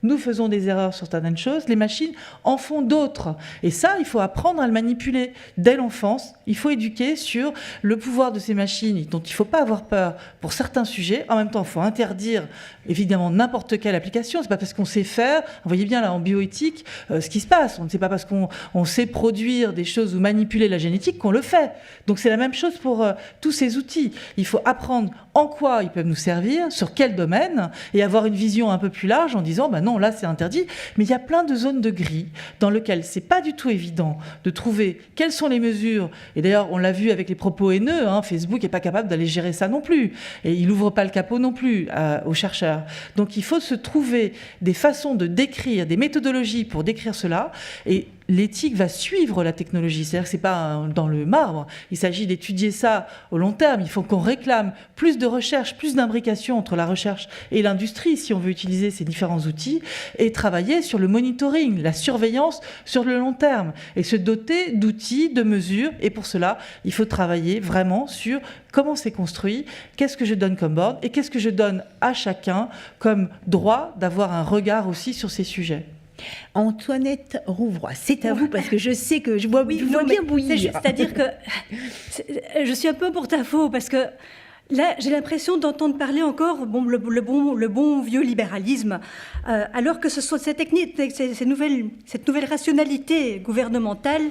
Nous faisons des erreurs sur certaines choses, les machines en font d'autres. Et ça, il faut apprendre à le manipuler. Dès l'enfance, il faut éduquer sur le pouvoir de ces machines dont il ne faut pas avoir peur pour certains sujets. En même temps, il faut interdire, évidemment, n'importe quelle application. Ce n'est pas parce qu'on sait faire, vous voyez bien là en bioéthique, ce qui se passe. On ne sait pas parce qu'on sait produire des choses ou manipuler la génétique qu'on le fait. Donc c'est la même chose pour tous ces outils. Il faut apprendre en quoi ils peuvent nous servir, sur quel domaine, et avoir une vision un peu plus large en disant, non, là c'est interdit, mais il y a plein de zones de gris dans lesquelles c'est pas du tout évident de trouver quelles sont les mesures. Et d'ailleurs, on l'a vu avec les propos haineux, Facebook n'est pas capable d'aller gérer ça non plus, et il n'ouvre pas le capot non plus aux chercheurs. Donc il faut se trouver des façons de décrire, des méthodologies pour décrire cela, et l'éthique va suivre la technologie. C'est-à-dire que ce n'est pas dans le marbre. Il s'agit d'étudier ça au long terme. Il faut qu'on réclame plus de recherche, plus d'imbrication entre la recherche et l'industrie, si on veut utiliser ces différents outils, et travailler sur le monitoring, la surveillance sur le long terme, et se doter d'outils, de mesures. Et pour cela, il faut travailler vraiment sur comment c'est construit, qu'est-ce que je donne comme ordre, et qu'est-ce que je donne à chacun comme droit d'avoir un regard aussi sur ces sujets. Antoinette Rouvroy, c'est à vous, parce que je sais que je vois bien bouillir. C'est-à-dire que je suis un peu porte-à-faux, parce que là, j'ai l'impression d'entendre parler encore le bon vieux libéralisme, alors que ce soit cette nouvelle rationalité gouvernementale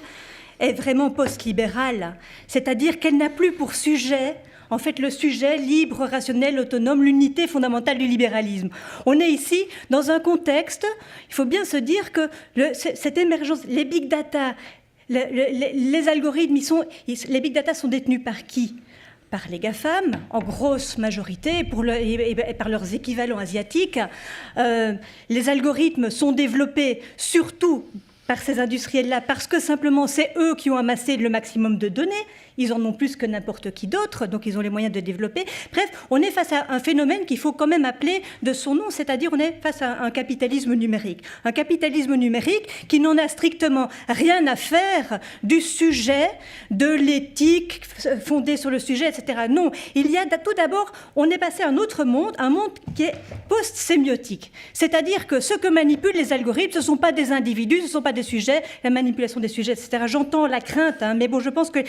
est vraiment post-libérale. C'est-à-dire qu'elle n'a plus pour sujet... En fait, le sujet libre, rationnel, autonome, l'unité fondamentale du libéralisme. On est ici dans un contexte, il faut bien se dire que cette émergence, les big data, les algorithmes, les big data sont détenus par qui ? Par les GAFAM, en grosse majorité, et par leurs équivalents asiatiques. Les algorithmes sont développés surtout par ces industriels-là, parce que simplement c'est eux qui ont amassé le maximum de données. Ils en ont plus que n'importe qui d'autre, donc ils ont les moyens de développer. Bref, on est face à un phénomène qu'il faut quand même appeler de son nom, c'est-à-dire on est face à un capitalisme numérique. Un capitalisme numérique qui n'en a strictement rien à faire du sujet, de l'éthique fondée sur le sujet, etc. Non, il y a tout d'abord, on est passé à un autre monde, un monde qui est post-sémiotique. C'est-à-dire que ce que manipulent les algorithmes, ce ne sont pas des individus, ce ne sont pas des sujets, la manipulation des sujets, etc. J'entends la crainte, mais bon, je pense que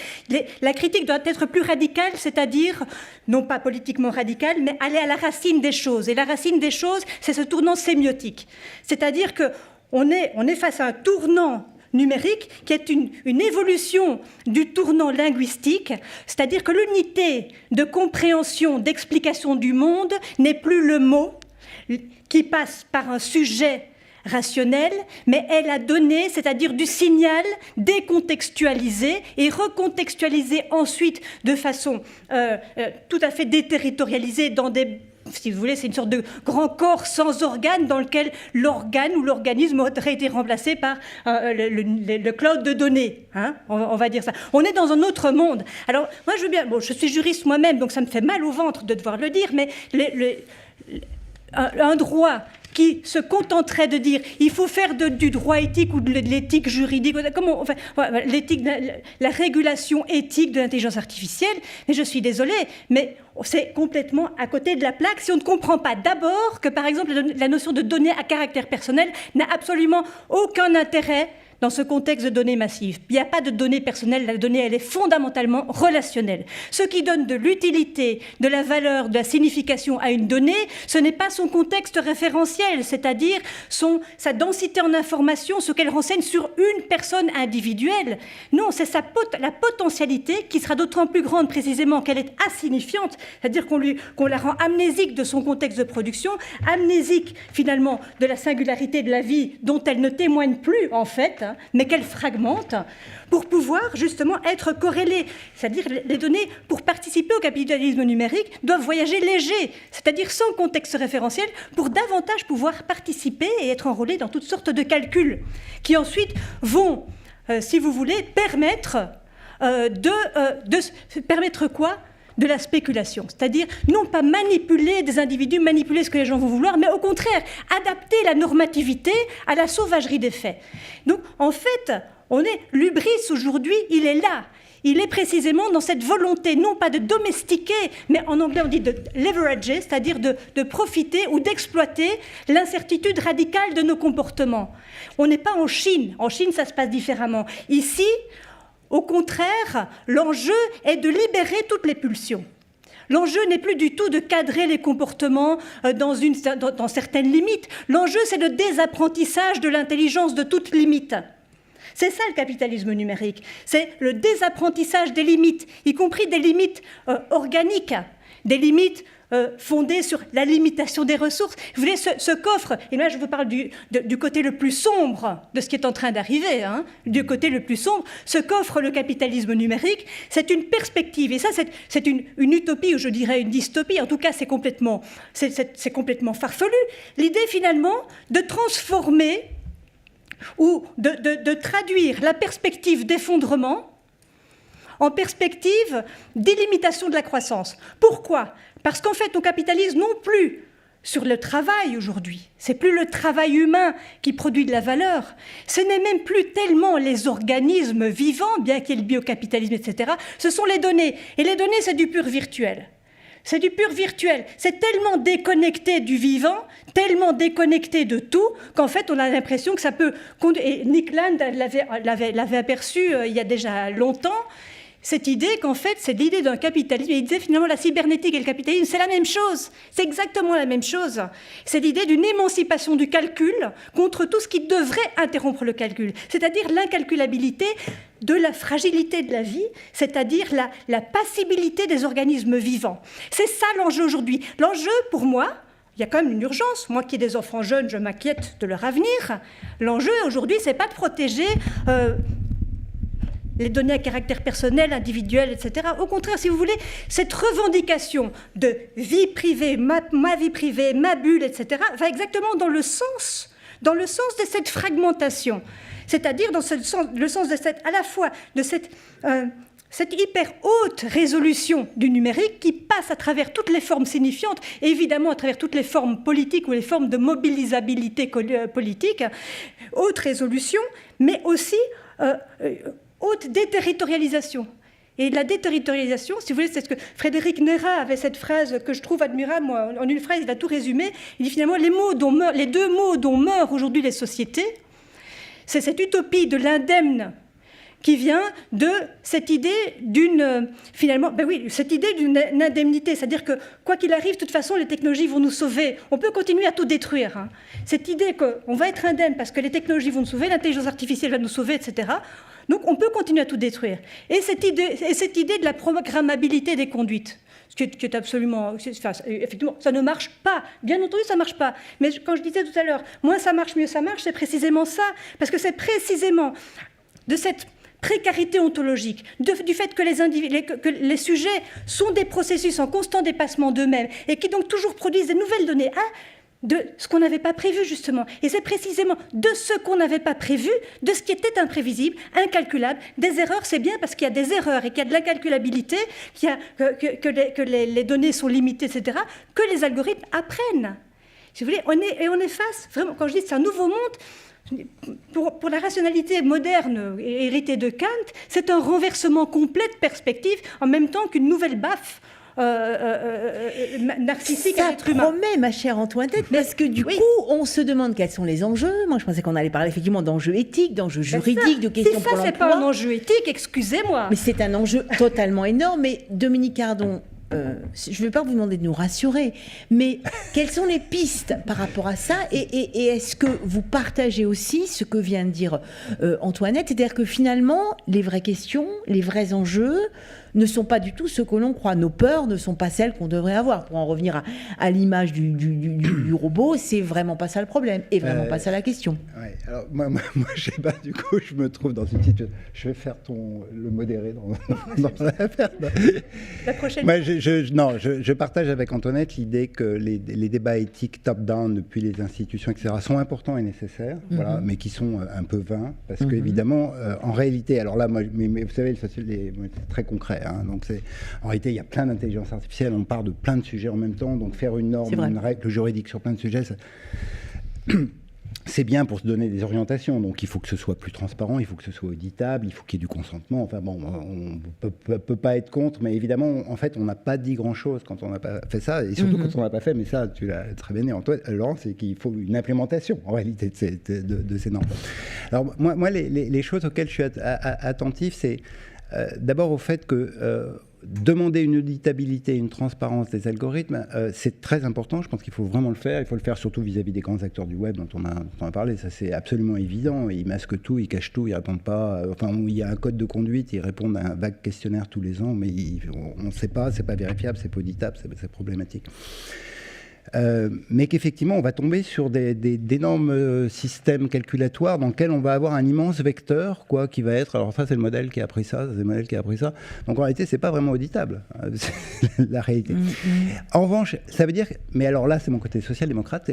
la critique doit être plus radicale, c'est-à-dire, non pas politiquement radicale, mais aller à la racine des choses. Et la racine des choses, c'est ce tournant sémiotique. C'est-à-dire qu'on est face à un tournant numérique qui est une évolution du tournant linguistique, c'est-à-dire que l'unité de compréhension, d'explication du monde n'est plus le mot qui passe par un sujet rationnelle, mais elle a donné, c'est-à-dire du signal décontextualisé et recontextualisé ensuite de façon tout à fait déterritorialisée dans des... Si vous voulez, c'est une sorte de grand corps sans organes dans lequel l'organe ou l'organisme aurait été remplacé par le cloud de données. On va dire ça. On est dans un autre monde. Alors, moi, je veux bien... Bon, je suis juriste moi-même, donc ça me fait mal au ventre de devoir le dire, mais un droit qui se contenterait de dire il faut faire du droit éthique ou de l'éthique juridique, l'éthique, la régulation éthique de l'intelligence artificielle, mais je suis désolée, mais c'est complètement à côté de la plaque si on ne comprend pas d'abord que, par exemple, la notion de données à caractère personnel n'a absolument aucun intérêt dans ce contexte de données massives. Il n'y a pas de données personnelles, la donnée, elle est fondamentalement relationnelle. Ce qui donne de l'utilité, de la valeur, de la signification à une donnée, ce n'est pas son contexte référentiel, c'est-à-dire sa densité en information, ce qu'elle renseigne sur une personne individuelle. Non, c'est la potentialité qui sera d'autant plus grande précisément qu'elle est insignifiante, c'est-à-dire qu'on la rend amnésique de son contexte de production, amnésique finalement de la singularité de la vie dont elle ne témoigne plus en fait, mais qu'elle fragmente, pour pouvoir justement être corrélées. C'est-à-dire les données, pour participer au capitalisme numérique, doivent voyager léger, c'est-à-dire sans contexte référentiel, pour davantage pouvoir participer et être enrôlées dans toutes sortes de calculs, qui ensuite vont, si vous voulez, permettre quoi ? De la spéculation, c'est-à-dire non pas manipuler des individus, manipuler ce que les gens vont vouloir, mais au contraire, adapter la normativité à la sauvagerie des faits. Donc, en fait, l'hubris aujourd'hui, il est là. Il est précisément dans cette volonté, non pas de domestiquer, mais en anglais on dit de leverager, c'est-à-dire de profiter ou d'exploiter l'incertitude radicale de nos comportements. On n'est pas en Chine. En Chine, ça se passe différemment. Ici, au contraire, l'enjeu est de libérer toutes les pulsions. L'enjeu n'est plus du tout de cadrer les comportements dans certaines limites. L'enjeu, c'est le désapprentissage de l'intelligence de toute limite. C'est ça le capitalisme numérique. C'est le désapprentissage des limites, y compris des limites organiques, des limites fondée sur la limitation des ressources. Vous voyez, ce coffre, et là je vous parle du côté le plus sombre de ce qui est en train d'arriver, du côté le plus sombre, ce qu'offre le capitalisme numérique, c'est une perspective, et ça c'est une utopie, ou je dirais une dystopie, en tout cas c'est complètement farfelu, l'idée finalement de transformer ou de traduire la perspective d'effondrement en perspective d'illimitation de la croissance. Pourquoi ? Parce qu'en fait, on capitalise non plus sur le travail aujourd'hui. C'est plus le travail humain qui produit de la valeur. Ce n'est même plus tellement les organismes vivants, bien qu'il y ait le biocapitalisme, etc. Ce sont les données. Et les données, c'est du pur virtuel. C'est du pur virtuel. C'est tellement déconnecté du vivant, tellement déconnecté de tout, qu'en fait, on a l'impression que ça peut... Et Nick Land l'avait aperçu il y a déjà longtemps, cette idée qu'en fait, c'est l'idée d'un capitalisme. Il disait finalement la cybernétique et le capitalisme, c'est la même chose. C'est exactement la même chose. C'est l'idée d'une émancipation du calcul contre tout ce qui devrait interrompre le calcul. C'est-à-dire l'incalculabilité de la fragilité de la vie, c'est-à-dire la passibilité des organismes vivants. C'est ça l'enjeu aujourd'hui. L'enjeu, pour moi, il y a quand même une urgence. Moi qui ai des enfants jeunes, je m'inquiète de leur avenir. L'enjeu aujourd'hui, c'est pas de protéger... les données à caractère personnel, individuel, etc. Au contraire, si vous voulez, cette revendication de vie privée, ma vie privée, ma bulle, etc., va exactement dans le sens de cette fragmentation. C'est-à-dire dans le sens de à la fois de cette hyper haute résolution du numérique qui passe à travers toutes les formes signifiantes, et évidemment à travers toutes les formes politiques ou les formes de mobilisabilité politique, haute résolution, mais aussi... haute déterritorialisation. Et la déterritorialisation, si vous voulez, c'est ce que Frédéric Neyrat avait cette phrase que je trouve admirable. Moi, en une phrase, il a tout résumé. Il dit finalement les deux mots dont meurent aujourd'hui les sociétés, c'est cette utopie de l'indemne qui vient de cette idée cette idée d'une indemnité. C'est-à-dire que, quoi qu'il arrive, de toute façon, les technologies vont nous sauver. On peut continuer à tout détruire. Cette idée qu'on va être indemne parce que les technologies vont nous sauver, l'intelligence artificielle va nous sauver, etc. Donc, on peut continuer à tout détruire. Et cette idée de la programmabilité des conduites, ce qui est absolument... effectivement, ça ne marche pas. Bien entendu, ça ne marche pas. Mais quand je disais tout à l'heure, moins ça marche, mieux ça marche, c'est précisément ça. Parce que c'est précisément de cette précarité ontologique, du fait que les sujets sont des processus en constant dépassement d'eux-mêmes et qui donc toujours produisent des nouvelles données de ce qu'on n'avait pas prévu justement. Et c'est précisément de ce qu'on n'avait pas prévu, de ce qui était imprévisible, incalculable. Des erreurs, c'est bien parce qu'il y a des erreurs et qu'il y a de l'incalculabilité, que les données sont limitées, etc., que les algorithmes apprennent. Si vous voulez, on est face, vraiment, quand je dis c'est un nouveau monde, pour la rationalité moderne héritée de Kant, c'est un renversement complet de perspective en même temps qu'une nouvelle baffe narcissique Ça à l'être humain. promet, ma chère Antoinette, parce que du coup, on se demande quels sont les enjeux. Moi, je pensais qu'on allait parler effectivement d'enjeux éthiques, d'enjeux juridiques, de questions Si ça, pour c'est l'emploi. pas un enjeu éthique, excusez-moi. Mais c'est un enjeu totalement énorme. Mais Dominique Cardon, je ne vais pas vous demander de nous rassurer, mais quelles sont les pistes par rapport à ça, et est-ce que vous partagez aussi ce que vient de dire Antoinette, c'est-à-dire que finalement, les vraies questions, les vrais enjeux ne sont pas du tout ce que l'on croit. Nos peurs ne sont pas celles qu'on devrait avoir. Pour en revenir à l'image du robot, c'est vraiment pas ça le problème, et vraiment pas ça la question. Ouais, alors moi, je sais pas, du coup, je me trouve dans une situation. Je vais faire le modéré dans l'affaire. La prochaine. Moi, je partage avec Antoinette l'idée que les débats éthiques top-down depuis les institutions, etc., sont importants et nécessaires, voilà, mais qui sont un peu vains, parce qu'évidemment, en réalité, alors là, moi, mais vous savez, c'est très concret. Hein, donc en réalité, il y a plein d'intelligence artificielle, on parle de plein de sujets en même temps, donc faire une norme, une règle juridique sur plein de sujets, c'est bien pour se donner des orientations. Donc il faut que ce soit plus transparent, il faut que ce soit auditable, il faut qu'il y ait du consentement. Enfin bon, on peut pas être contre, mais évidemment, en fait, on n'a pas dit grand-chose quand on n'a pas fait ça, et surtout quand on n'a pas fait, mais ça, tu l'as très bien dit, Antoine, Laurent, c'est qu'il faut une implémentation, en réalité, de ces normes. Alors moi les choses auxquelles je suis attentif, c'est d'abord au fait que demander une auditabilité, une transparence des algorithmes, c'est très important. Je pense qu'il faut vraiment le faire. Il faut le faire surtout vis-à-vis des grands acteurs du web dont on a parlé. Ça, c'est absolument évident. Ils masquent tout, ils cachent tout, ils répondent pas. Enfin, il y a un code de conduite, ils répondent à un vague questionnaire tous les ans, mais on ne sait pas, c'est pas vérifiable, c'est pas auditable, c'est problématique. Mais qu'effectivement, on va tomber sur d'énormes systèmes calculatoires dans lesquels on va avoir un immense vecteur, quoi, qui va être. Alors ça, c'est le modèle qui a appris ça, c'est le modèle qui a appris ça. Donc en réalité, c'est pas vraiment auditable, la réalité. En revanche, ça veut dire. Mais alors là, c'est mon côté social-démocrate.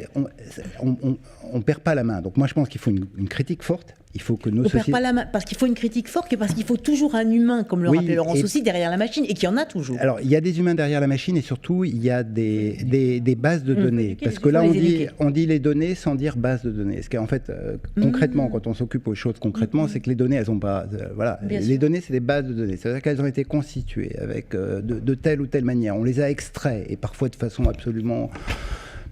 On perd pas la main. Donc moi, je pense qu'il faut une critique forte. Il faut que nos sociétés... perd pas la main parce qu'il faut une critique forte et parce qu'il faut toujours un humain, comme le rappelait Laurence aussi, derrière la machine, et qu'il y en a toujours. Alors, il y a des humains derrière la machine et surtout, il y a des bases de données. Parce que là, on dit les données sans dire base de données. Ce qui est en fait, concrètement, quand on s'occupe aux choses concrètement, c'est que les données, elles n'ont pas... voilà, les données, c'est des bases de données. C'est-à-dire qu'elles ont été constituées avec de telle ou telle manière. On les a extraits, et parfois de façon absolument...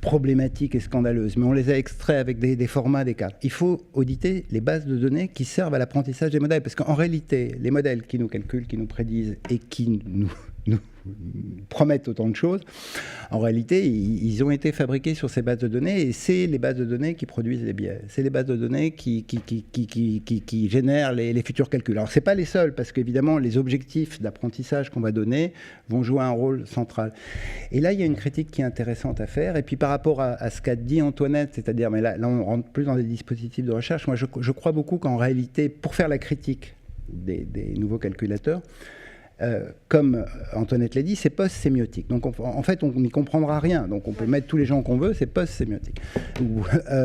problématiques et scandaleuses, mais on les a extraits avec des formats, des cadres. Il faut auditer les bases de données qui servent à l'apprentissage des modèles, parce qu'en réalité, les modèles qui nous calculent, qui nous prédisent et qui nous promettent autant de choses, en réalité, ils ont été fabriqués sur ces bases de données, et c'est les bases de données qui produisent les biais. C'est les bases de données qui génèrent les futurs calculs. Alors, c'est pas les seuls, parce qu'évidemment, les objectifs d'apprentissage qu'on va donner vont jouer un rôle central. Et là, il y a une critique qui est intéressante à faire. Et puis, par rapport à ce qu'a dit Antoinette, c'est-à-dire, mais là, on rentre plus dans des dispositifs de recherche. Moi, je crois beaucoup qu'en réalité, pour faire la critique des nouveaux calculateurs, comme Antoinette l'a dit, c'est post-sémiotique. Donc en fait, on n'y comprendra rien. Donc on peut mettre tous les gens qu'on veut, c'est post-sémiotique.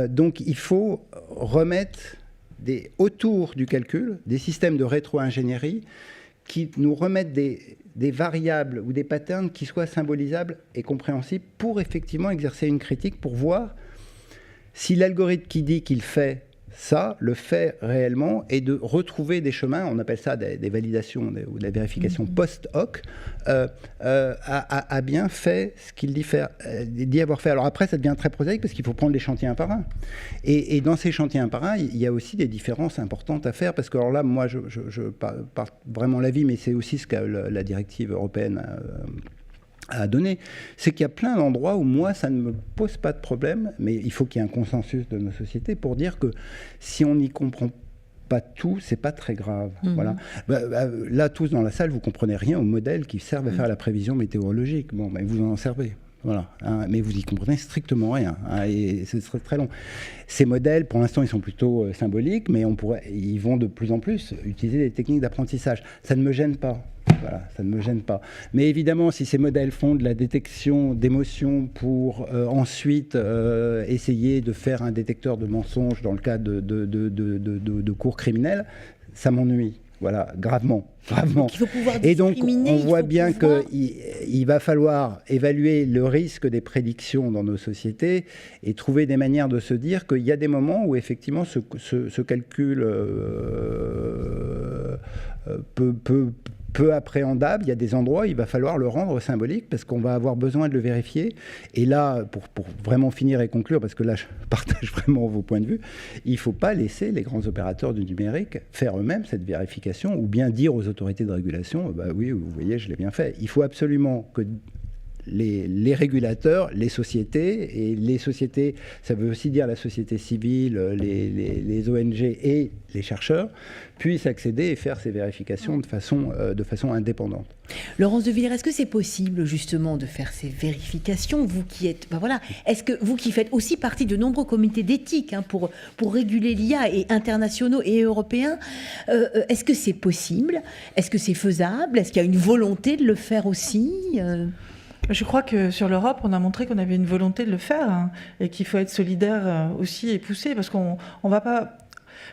Donc il faut remettre autour du calcul des systèmes de rétro-ingénierie qui nous remettent des variables ou des patterns qui soient symbolisables et compréhensibles pour effectivement exercer une critique, pour voir si l'algorithme qui dit qu'il fait ça, le fait réellement, et de retrouver des chemins, on appelle ça des validations ou de la vérification post-hoc, a bien fait ce qu'il dit avoir fait. Alors après, ça devient très prosaïque parce qu'il faut prendre les chantiers un par un. Et dans ces chantiers un par un, il y a aussi des différences importantes à faire, parce que alors là, moi, je parle vraiment l'avis, mais c'est aussi ce que la directive européenne à donner, c'est qu'il y a plein d'endroits où moi ça ne me pose pas de problème, mais il faut qu'il y ait un consensus de nos sociétés pour dire que si on n'y comprend pas tout, c'est pas très grave. Voilà. Là, tous dans la salle, vous comprenez rien aux modèles qui servent à faire la prévision météorologique. Bon, mais vous en servez. Voilà, hein, mais vous y comprenez strictement rien, hein, et ce serait très long. Ces modèles, pour l'instant, ils sont plutôt symboliques, mais ils vont de plus en plus utiliser des techniques d'apprentissage. Ça ne me gêne pas. Voilà, ça ne me gêne pas. Mais évidemment, si ces modèles font de la détection d'émotions pour ensuite essayer de faire un détecteur de mensonges dans le cas de cours criminels, ça m'ennuie. Voilà, gravement. Donc, il faut pouvoir et donc, on voit bien qu'il va falloir évaluer le risque des prédictions dans nos sociétés et trouver des manières de se dire qu'il y a des moments où, effectivement, ce calcul peut peu appréhendable. Il y a des endroits où il va falloir le rendre symbolique parce qu'on va avoir besoin de le vérifier. Et là, pour vraiment finir et conclure, parce que là, je partage vraiment vos points de vue, il ne faut pas laisser les grands opérateurs du numérique faire eux-mêmes cette vérification ou bien dire aux autorités de régulation, bah oui, vous voyez, je l'ai bien fait. Il faut absolument que les régulateurs, les sociétés, et les sociétés, ça veut aussi dire la société civile, les ONG et les chercheurs, puissent accéder et faire ces vérifications de façon indépendante. Laurence de Villers, est-ce que c'est possible justement de faire ces vérifications, vous qui êtes, est-ce que vous qui faites aussi partie de nombreux comités d'éthique pour réguler l'IA, et internationaux et européens, est-ce que c'est possible? Est-ce que c'est faisable? Est-ce qu'il y a une volonté de le faire aussi? Je crois que sur l'Europe, on a montré qu'on avait une volonté de le faire, et qu'il faut être solidaire aussi et pousser, parce qu'on va pas...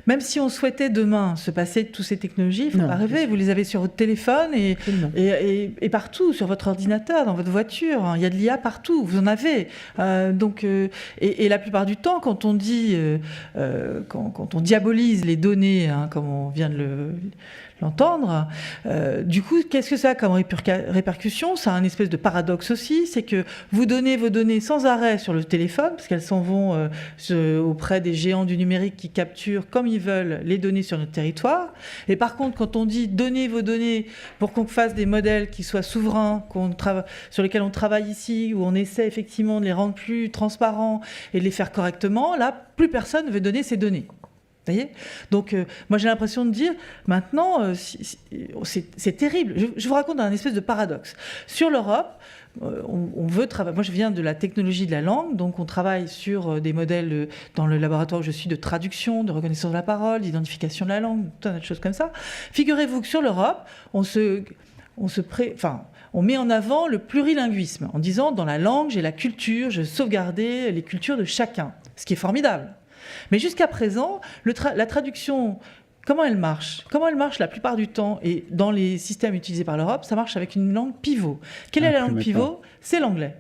Même si on souhaitait demain se passer de toutes ces technologies, il ne faut pas rêver. Vous les avez sur votre téléphone et partout, sur votre ordinateur, dans votre voiture. Il y a de l'IA partout, vous en avez. Et la plupart du temps, quand on dit, quand on diabolise les données, comme on vient de l'entendre, du coup, qu'est-ce que ça a comme répercussion? Ça a un espèce de paradoxe aussi, c'est que vous donnez vos données sans arrêt sur le téléphone, parce qu'elles s'en vont auprès des géants du numérique qui capturent comme ils veulent les données sur notre territoire. Et par contre, quand on dit donnez vos données pour qu'on fasse des modèles qui soient souverains, sur lesquels on travaille ici, où on essaie effectivement de les rendre plus transparents et de les faire correctement, là, plus personne ne veut donner ces données. Vous voyez ? Donc, moi, j'ai l'impression de dire, maintenant, c'est terrible. Je vous raconte un espèce de paradoxe. Sur l'Europe, on veut travailler... Moi, je viens de la technologie de la langue, donc on travaille sur des modèles dans le laboratoire où je suis de traduction, de reconnaissance de la parole, d'identification de la langue, tout un tas de choses comme ça. Figurez-vous que sur l'Europe, on met en avant le plurilinguisme, en disant, dans la langue, j'ai la culture, je sauvegardais les cultures de chacun, ce qui est formidable. Mais jusqu'à présent, la traduction, comment elle marche? Comment elle marche la plupart du temps? Et dans les systèmes utilisés par l'Europe, ça marche avec une langue pivot. Quelle est la langue pivot? C'est l'anglais.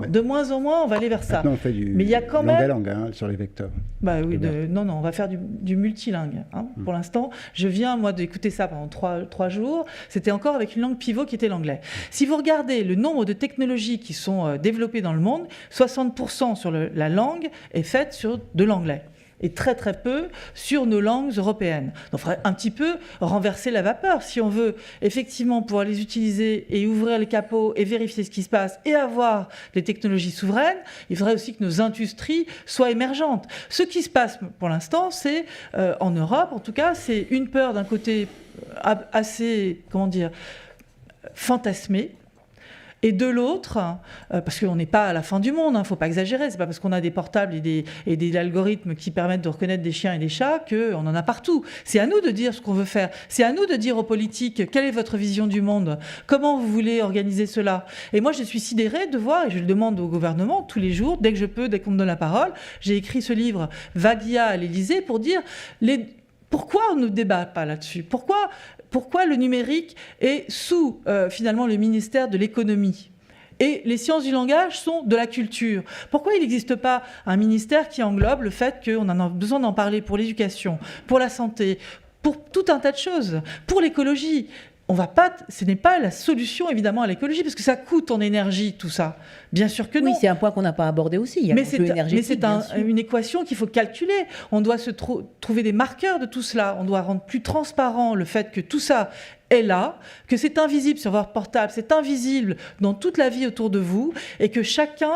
Ouais. De moins en moins, on va aller vers ça. Maintenant, on fait du mais il y a quand même langue sur les vecteurs. Bah oui, non, on va faire du multilingue. Pour l'instant, je viens moi d'écouter ça pendant 3 jours. C'était encore avec une langue pivot qui était l'anglais. Si vous regardez le nombre de technologies qui sont développées dans le monde, 60% sur la langue est faite sur de l'anglais. Et très très peu sur nos langues européennes. Donc il faudrait un petit peu renverser la vapeur. Si on veut effectivement pouvoir les utiliser et ouvrir les capots et vérifier ce qui se passe et avoir des technologies souveraines, il faudrait aussi que nos industries soient émergentes. Ce qui se passe pour l'instant, c'est en Europe, en tout cas, c'est une peur d'un côté assez, fantasmée, et de l'autre, parce qu'on n'est pas à la fin du monde, il ne faut pas exagérer, c'est pas parce qu'on a des portables et des algorithmes qui permettent de reconnaître des chiens et des chats qu'on en a partout. C'est à nous de dire ce qu'on veut faire, c'est à nous de dire aux politiques quelle est votre vision du monde, comment vous voulez organiser cela. Et moi je suis sidérée de voir, et je le demande au gouvernement tous les jours, dès que je peux, dès qu'on me donne la parole, j'ai écrit ce livre « Vagia à l'Élysée » pour dire pourquoi on ne débat pas là-dessus, pourquoi le numérique est sous, finalement, le ministère de l'économie? Et les sciences du langage sont de la culture. Pourquoi il n'existe pas un ministère qui englobe le fait qu'on en a besoin d'en parler pour l'éducation, pour la santé, pour tout un tas de choses, pour l'écologie? Ce n'est pas la solution, évidemment, à l'écologie, parce que ça coûte en énergie, tout ça. Bien sûr que non. Oui, c'est un point qu'on n'a pas abordé aussi. Mais c'est une équation qu'il faut calculer. On doit trouver des marqueurs de tout cela. On doit rendre plus transparent le fait que tout ça est là, que c'est invisible sur votre portable, c'est invisible dans toute la vie autour de vous, et que chacun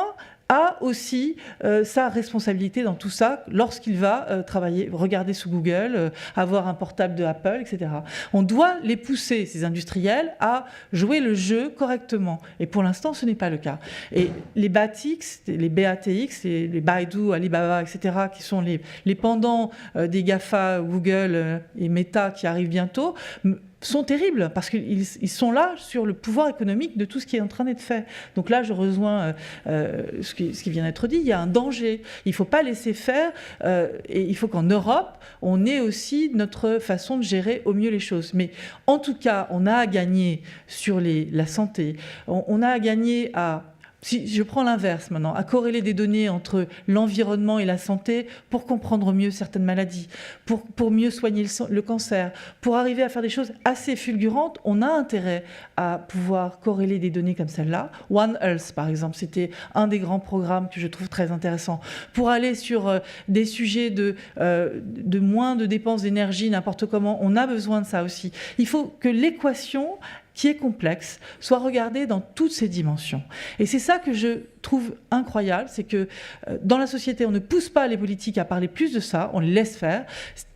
a aussi sa responsabilité dans tout ça lorsqu'il va travailler, regarder sous Google, avoir un portable de Apple, etc. On doit les pousser, ces industriels, à jouer le jeu correctement. Et pour l'instant, ce n'est pas le cas. Et les BATX, les Baidu, Alibaba, etc., qui sont les pendants des GAFA, Google et Meta qui arrivent bientôt, sont terribles parce qu'ils sont là sur le pouvoir économique de tout ce qui est en train d'être fait. Donc là, je rejoins ce qui vient d'être dit. Il y a un danger. Il ne faut pas laisser faire et il faut qu'en Europe, on ait aussi notre façon de gérer au mieux les choses. Mais en tout cas, on a à gagner sur la santé. On a à gagner à Si je prends l'inverse maintenant, à corréler des données entre l'environnement et la santé pour comprendre mieux certaines maladies, pour mieux soigner le cancer, pour arriver à faire des choses assez fulgurantes, on a intérêt à pouvoir corréler des données comme celle-là. One Health, par exemple, c'était un des grands programmes que je trouve très intéressant. Pour aller sur des sujets de moins de dépenses d'énergie, n'importe comment, on a besoin de ça aussi. Il faut que l'équation qui est complexe, soit regardée dans toutes ses dimensions. Et c'est ça que je trouve incroyable, c'est que dans la société, on ne pousse pas les politiques à parler plus de ça, on les laisse faire.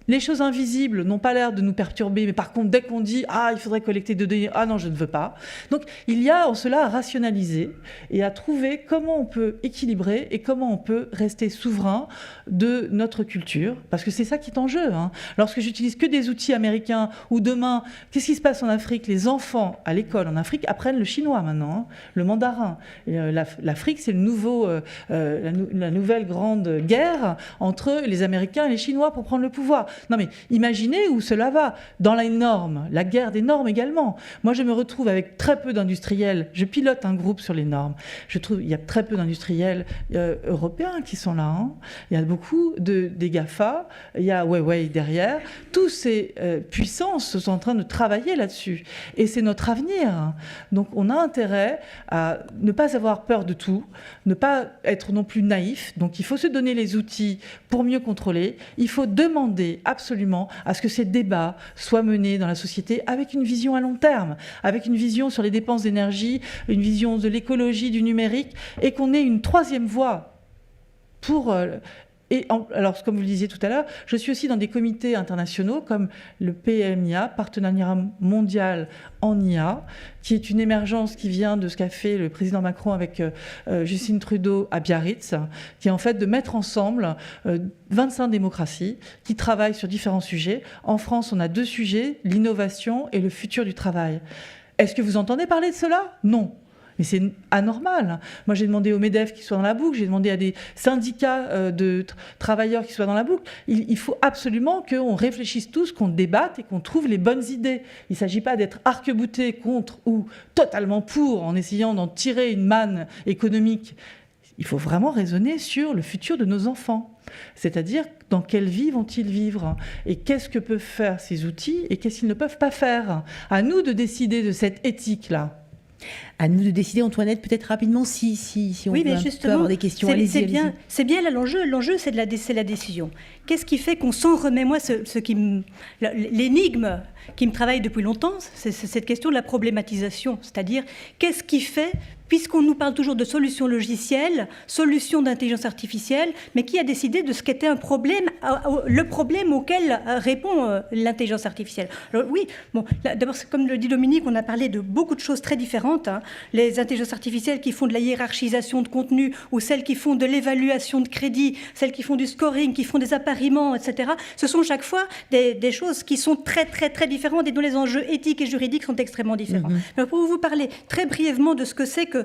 Les choses invisibles n'ont pas l'air de nous perturber, mais par contre, dès qu'on dit « Ah, il faudrait collecter des données », « Ah non, je ne veux pas ». Donc, il y a en cela à rationaliser et à trouver comment on peut équilibrer et comment on peut rester souverain de notre culture, parce que c'est ça qui est en jeu. Lorsque j'utilise que des outils américains, ou demain, qu'est-ce qui se passe en Afrique ? Les enfants à l'école en Afrique apprennent le chinois maintenant, le mandarin. L'Afrique, c'est la nouvelle grande guerre entre les Américains et les Chinois pour prendre le pouvoir. Non mais imaginez où cela va. Dans les normes, la guerre des normes également. Moi, je me retrouve avec très peu d'industriels. Je pilote un groupe sur les normes. Je trouve qu'il y a très peu d'industriels européens qui sont là. Il y a beaucoup des GAFA. Il y a Huawei derrière. Tous ces puissances sont en train de travailler là-dessus. Et c'est notre avenir. Donc, on a intérêt à ne pas avoir peur de tout, ne pas être non plus naïf. Donc, il faut se donner les outils pour mieux contrôler. Il faut demander absolument à ce que ces débats soient menés dans la société avec une vision à long terme, avec une vision sur les dépenses d'énergie, une vision de l'écologie, du numérique, et qu'on ait une troisième voie pour... alors, comme vous le disiez tout à l'heure, je suis aussi dans des comités internationaux comme le PMIA, Partenariat mondial en IA, qui est une émergence qui vient de ce qu'a fait le président Macron avec Justin Trudeau à Biarritz, qui est en fait de mettre ensemble 25 démocraties qui travaillent sur différents sujets. En France, on a 2 sujets, l'innovation et le futur du travail. Est-ce que vous entendez parler de cela ? Non. Mais c'est anormal. Moi, j'ai demandé au MEDEF qu'ils soient dans la boucle, j'ai demandé à des syndicats de travailleurs qui soient dans la boucle. Il faut absolument qu'on réfléchisse tous, qu'on débatte et qu'on trouve les bonnes idées. Il ne s'agit pas d'être arc-bouté contre ou totalement pour en essayant d'en tirer une manne économique. Il faut vraiment raisonner sur le futur de nos enfants. C'est-à-dire, dans quelle vie vont-ils vivre ? Et qu'est-ce que peuvent faire ces outils et qu'est-ce qu'ils ne peuvent pas faire ? À nous de décider de cette éthique-là. À nous de décider, Antoinette, peut-être rapidement, si on oui, peut, mais justement, avoir des questions. C'est bien là l'enjeu. L'enjeu, c'est la décision. Qu'est-ce qui fait qu'on s'en remet ? Moi, l'énigme qui me travaille depuis longtemps, c'est cette question de la problématisation. C'est-à-dire, qu'est-ce qui fait, puisqu'on nous parle toujours de solutions logicielles, solutions d'intelligence artificielle, mais qui a décidé de ce qu'était un problème, le problème auquel répond l'intelligence artificielle. Alors, oui, bon, d'abord, comme le dit Dominique, on a parlé de beaucoup de choses très différentes. Les intelligences artificielles qui font de la hiérarchisation de contenu, ou celles qui font de l'évaluation de crédit, celles qui font du scoring, qui font des appariements, etc. Ce sont chaque fois des choses qui sont très, très, très différentes et dont les enjeux éthiques et juridiques sont extrêmement différents. Alors, pour vous parler très brièvement de ce que c'est que,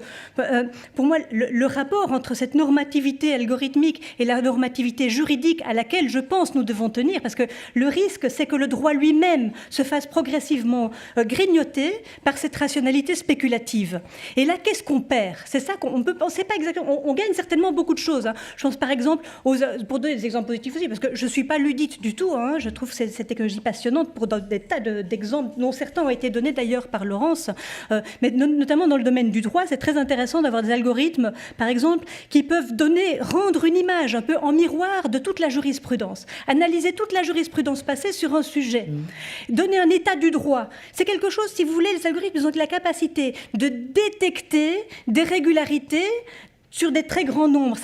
pour moi, le rapport entre cette normativité algorithmique et la normativité juridique à laquelle, je pense, nous devons tenir, parce que le risque, c'est que le droit lui-même se fasse progressivement grignoter par cette rationalité spéculative. Et là, qu'est-ce qu'on perd ? C'est ça qu'on peut penser pas exactement. On gagne certainement beaucoup de choses. Je pense par exemple, pour donner des exemples positifs aussi, parce que je ne suis pas ludite du tout. Je trouve cette technologie passionnante pour des tas d'exemples, dont certains ont été donnés d'ailleurs par Laurence, mais notamment dans le domaine du droit, c'est très intéressant d'avoir des algorithmes, par exemple, qui peuvent rendre une image un peu en miroir de toute la jurisprudence, analyser toute la jurisprudence passée sur un sujet, donner un état du droit. C'est quelque chose, si vous voulez, les algorithmes ils ont la capacité de détecter des régularités sur des très grands nombres.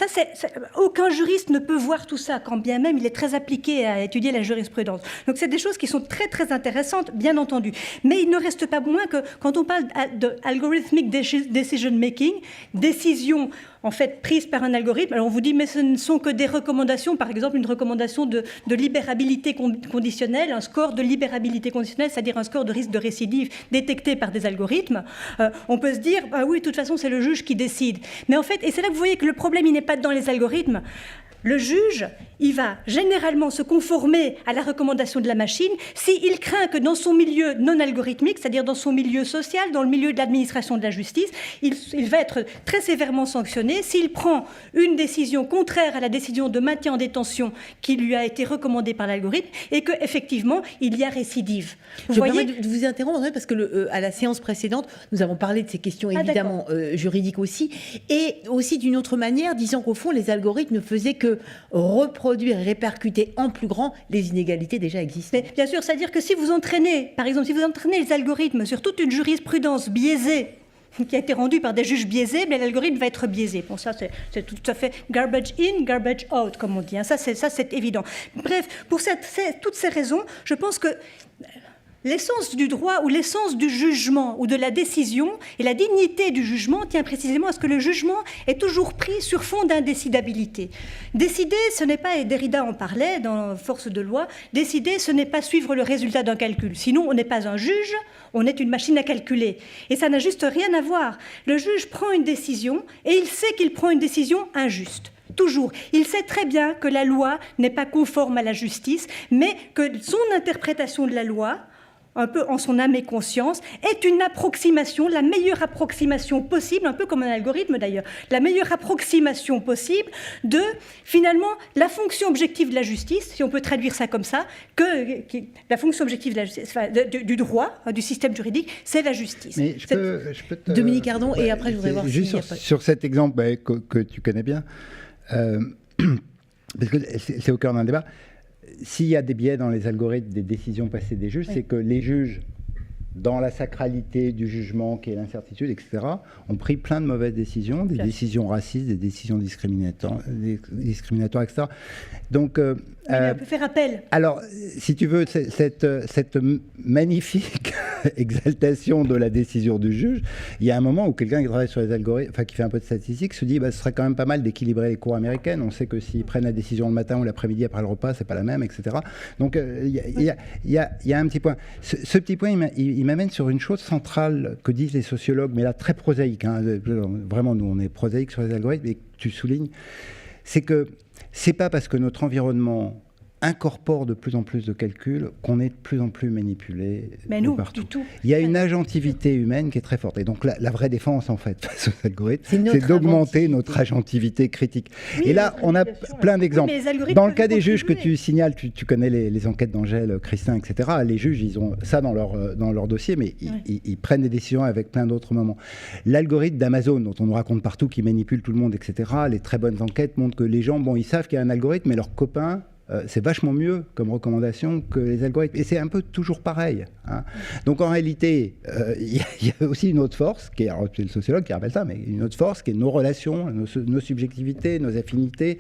Aucun juriste ne peut voir tout ça, quand bien même il est très appliqué à étudier la jurisprudence. Donc c'est des choses qui sont très très intéressantes, bien entendu. Mais il ne reste pas moins que quand on parle de algorithmic decision making, décision en fait prise par un algorithme, alors on vous dit mais ce ne sont que des recommandations, par exemple une recommandation de libérabilité conditionnelle, un score de libérabilité conditionnelle, c'est-à-dire un score de risque de récidive détecté par des algorithmes, on peut se dire oui, de toute façon c'est le juge qui décide. Mais en fait, et c'est là que vous voyez que le problème il n'est pas dans les algorithmes. le juge, il va généralement se conformer à la recommandation de la machine s'il craint que dans son milieu non algorithmique, c'est-à-dire dans son milieu social, dans le milieu de l'administration de la justice, il va être très sévèrement sanctionné s'il prend une décision contraire à la décision de maintien en détention qui lui a été recommandée par l'algorithme et qu'effectivement, il y a récidive. Je me permets de vous interrompre parce que à la séance précédente, nous avons parlé de ces questions évidemment juridiques aussi, et aussi d'une autre manière, disant qu'au fond, les algorithmes ne faisaient que reproduire et répercuter en plus grand les inégalités déjà existantes. Mais bien sûr, c'est-à-dire que si vous entraînez, par exemple, si vous entraînez les algorithmes sur toute une jurisprudence biaisée, qui a été rendue par des juges biaisés, mais l'algorithme va être biaisé. Bon, ça, c'est tout à fait garbage in, garbage out, comme on dit. Ça, c'est évident. Bref, pour toutes ces raisons, je pense que l'essence du droit ou l'essence du jugement ou de la décision et la dignité du jugement tient précisément à ce que le jugement est toujours pris sur fond d'indécidabilité. Décider, ce n'est pas, et Derrida en parlait dans Force de loi, décider, ce n'est pas suivre le résultat d'un calcul. Sinon, on n'est pas un juge, on est une machine à calculer. Et ça n'a juste rien à voir. Le juge prend une décision et il sait qu'il prend une décision injuste. Toujours. Il sait très bien que la loi n'est pas conforme à la justice, mais que son interprétation de la loi, un peu en son âme et conscience, est une approximation, la meilleure approximation possible, un peu comme un algorithme d'ailleurs, la meilleure approximation possible de, finalement, la fonction objective de la justice, si on peut traduire ça comme ça, que la fonction objective de la justice, enfin, du droit, du système juridique, c'est la justice. Mais je peux Dominique Ardon, et après je voudrais voir juste sur cet exemple que tu connais bien, parce que c'est au cœur d'un débat. S'il y a des biais dans les algorithmes des décisions passées des juges, c'est que les juges, dans la sacralité du jugement, qui est l'incertitude, etc., ont pris plein de mauvaises décisions, des décisions racistes, des décisions discriminatoires, etc. Donc, on peut faire appel. Alors, si tu veux, cette magnifique exaltation de la décision du juge, il y a un moment où quelqu'un qui travaille sur les algorithmes, enfin qui fait un peu de statistiques, se dit ce serait quand même pas mal d'équilibrer les cours américaines. On sait que s'ils prennent la décision le matin ou l'après-midi après le repas, c'est pas la même, etc. Donc, il y a un petit point. Ce petit point, il m'amène sur une chose centrale que disent les sociologues, mais là très prosaïque. Hein, vraiment, nous, on est prosaïque sur les algorithmes, et que tu soulignes, c'est que c'est pas parce que notre environnement incorpore de plus en plus de calculs qu'on est de plus en plus manipulé. Mais non, partout. du tout. Il y a une agentivité humaine qui est très forte. Et donc la vraie défense, en fait, face aux algorithmes, c'est d'augmenter notre agentivité critique. Oui, et là, on a plein d'exemples. Oui, dans le cas des juges que tu signales, tu connais les enquêtes d'Angèle, Christin, etc. Les juges, ils ont ça dans leur dossier, mais ils prennent des décisions avec plein d'autres moments. L'algorithme d'Amazon, dont on nous raconte partout, qui manipule tout le monde, etc. Les très bonnes enquêtes montrent que les gens, ils savent qu'il y a un algorithme, mais leurs copains, c'est vachement mieux comme recommandation que les algorithmes. Et c'est un peu toujours pareil. Hein. Donc en réalité, il y a aussi une autre force, c'est le sociologue qui rappelle ça, mais une autre force qui est nos relations, nos subjectivités, nos affinités,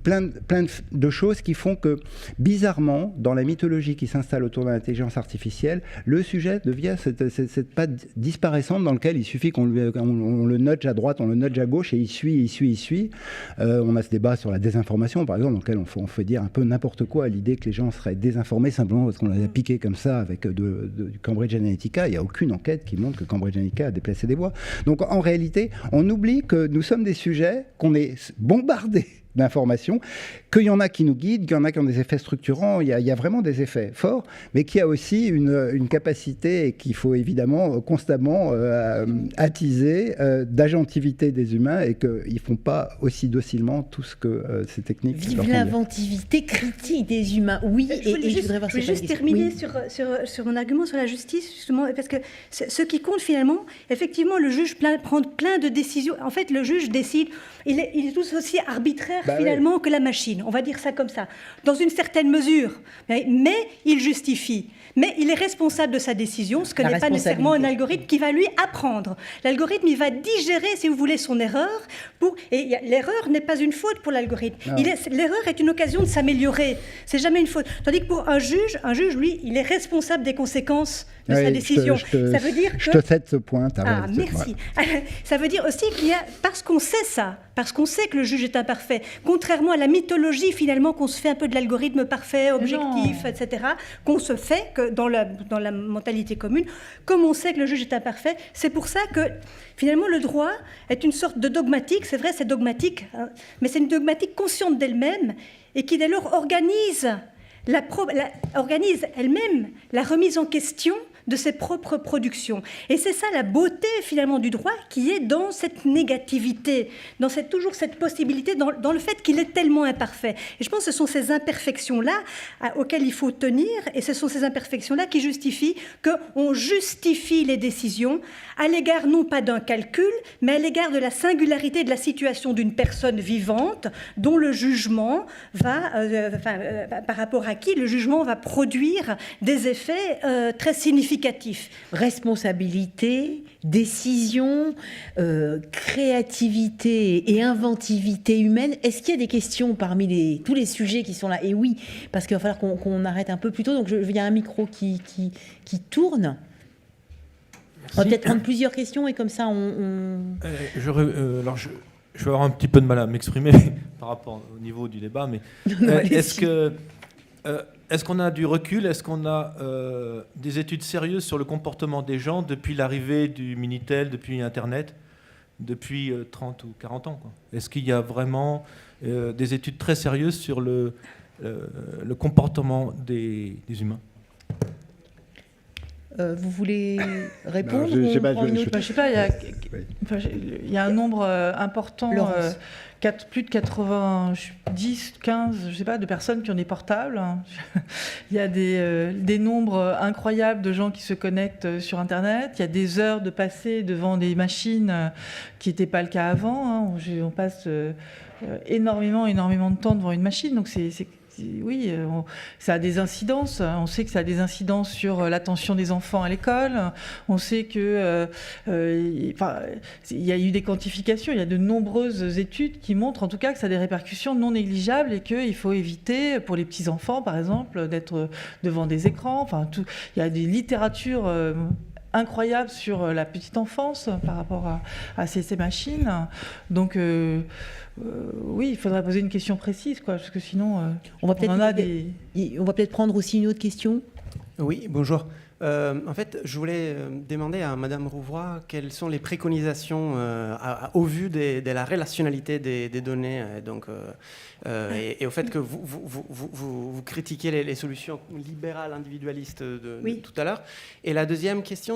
plein de choses qui font que, bizarrement, dans la mythologie qui s'installe autour de l'intelligence artificielle, le sujet devient cette patte disparaissante dans laquelle il suffit qu'on le nudge à droite, on le nudge à gauche, et il suit. On a ce débat sur la désinformation, par exemple, dans lequel on fait dire un peu n'importe quoi à l'idée que les gens seraient désinformés simplement parce qu'on les a piqués comme ça avec du Cambridge Analytica. Il n'y a aucune enquête qui montre que Cambridge Analytica a déplacé des voix. Donc en réalité, on oublie que nous sommes des sujets, qu'on est bombardés d'informations, qu'il y en a qui nous guident, qu'il y en a qui ont des effets structurants, il y a vraiment des effets forts, mais qu'il y a aussi une capacité qu'il faut évidemment constamment attiser d'agentivité des humains, et qu'ils ne font pas aussi docilement tout ce que ces techniques Vive l'inventivité critique des humains, oui, je voudrais juste terminer sur mon argument sur la justice, justement, parce que ce qui compte finalement, effectivement, le juge prend plein de décisions. En fait, le juge décide, il est tout aussi arbitraire finalement que la machine, on va dire ça comme ça, dans une certaine mesure, mais il justifie. Mais il est responsable de sa décision, ce que n'est pas nécessairement un algorithme qui va lui apprendre. L'algorithme, il va digérer, si vous voulez, son erreur. Et l'erreur n'est pas une faute pour l'algorithme. L'erreur est une occasion de s'améliorer. C'est jamais une faute. Tandis que pour un juge, lui, il est responsable des conséquences de sa décision. Je te cède ce point. Merci. Ça veut dire aussi qu'il y a, parce qu'on sait ça, parce qu'on sait que le juge est imparfait, contrairement à la mythologie finalement qu'on se fait un peu de l'algorithme parfait, objectif, etc., qu'on se fait que dans la mentalité commune, comme on sait que le juge est imparfait, c'est pour ça que finalement le droit est une sorte de dogmatique, c'est vrai c'est dogmatique, hein, mais c'est une dogmatique consciente d'elle-même et qui dès lors organise elle-même la remise en question de ses propres productions. Et c'est ça la beauté finalement du droit qui est dans cette négativité, dans toujours cette possibilité, dans le fait qu'il est tellement imparfait. Et je pense que ce sont ces imperfections-là auxquelles il faut tenir, et ce sont ces imperfections-là qui justifient qu'on justifie les décisions à l'égard non pas d'un calcul, mais à l'égard de la singularité de la situation d'une personne vivante dont le jugement va, par rapport à qui le jugement va produire des effets très significatifs. Responsabilité, décision, créativité et inventivité humaine. Est-ce qu'il y a des questions parmi tous les sujets qui sont là? Et oui, parce qu'il va falloir qu'on arrête un peu plus tôt. Donc il y a un micro qui tourne. On va peut-être prendre plusieurs questions et comme ça je vais avoir un petit peu de mal à m'exprimer par rapport au niveau du débat, mais est-ce qu'on a du recul? Est-ce qu'on a des études sérieuses sur le comportement des gens depuis l'arrivée du Minitel, depuis Internet, depuis 30 ou 40 ans, quoi? Est-ce qu'il y a vraiment des études très sérieuses sur le comportement des humains? Vous voulez répondre? Je sais pas, il y a un nombre important, plus de 10, 15, je sais pas, de personnes qui ont des portables. Il y a des nombres incroyables de gens qui se connectent sur Internet. Il y a des heures de passer devant des machines qui n'étaient pas le cas avant. On passe énormément de temps devant une machine. Donc oui, ça a des incidences. On sait que ça a des incidences sur l'attention des enfants à l'école. On sait que il y a eu des quantifications. Il y a de nombreuses études qui montrent, en tout cas, que ça a des répercussions non négligeables et qu'il faut éviter, pour les petits enfants, par exemple, d'être devant des écrans. Il y a des littératures incroyables sur la petite enfance par rapport à ces machines. Donc oui, il faudrait poser une question précise, parce que sinon, on va peut-être prendre aussi une autre question. Oui, bonjour. En fait, je voulais demander à Madame Rouvroy quelles sont les préconisations au vu de la relationnalité des données, et au fait que vous critiquez les solutions libérales individualistes de tout à l'heure. Et la deuxième question,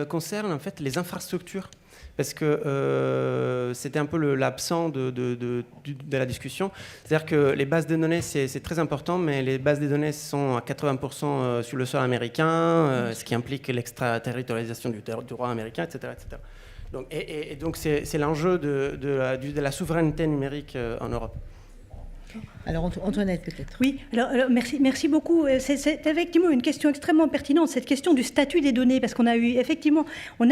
concerne en fait les infrastructures. Parce que c'était un peu l'absent de la discussion. C'est-à-dire que les bases de données, c'est très important, mais les bases de données sont à 80% sur le sol américain, ce qui implique l'extraterritorialisation du droit américain, etc. etc. Donc c'est l'enjeu de la souveraineté numérique en Europe. Alors Antoinette, peut-être. Oui, alors merci beaucoup. C'est effectivement une question extrêmement pertinente, cette question du statut des données, parce qu'on a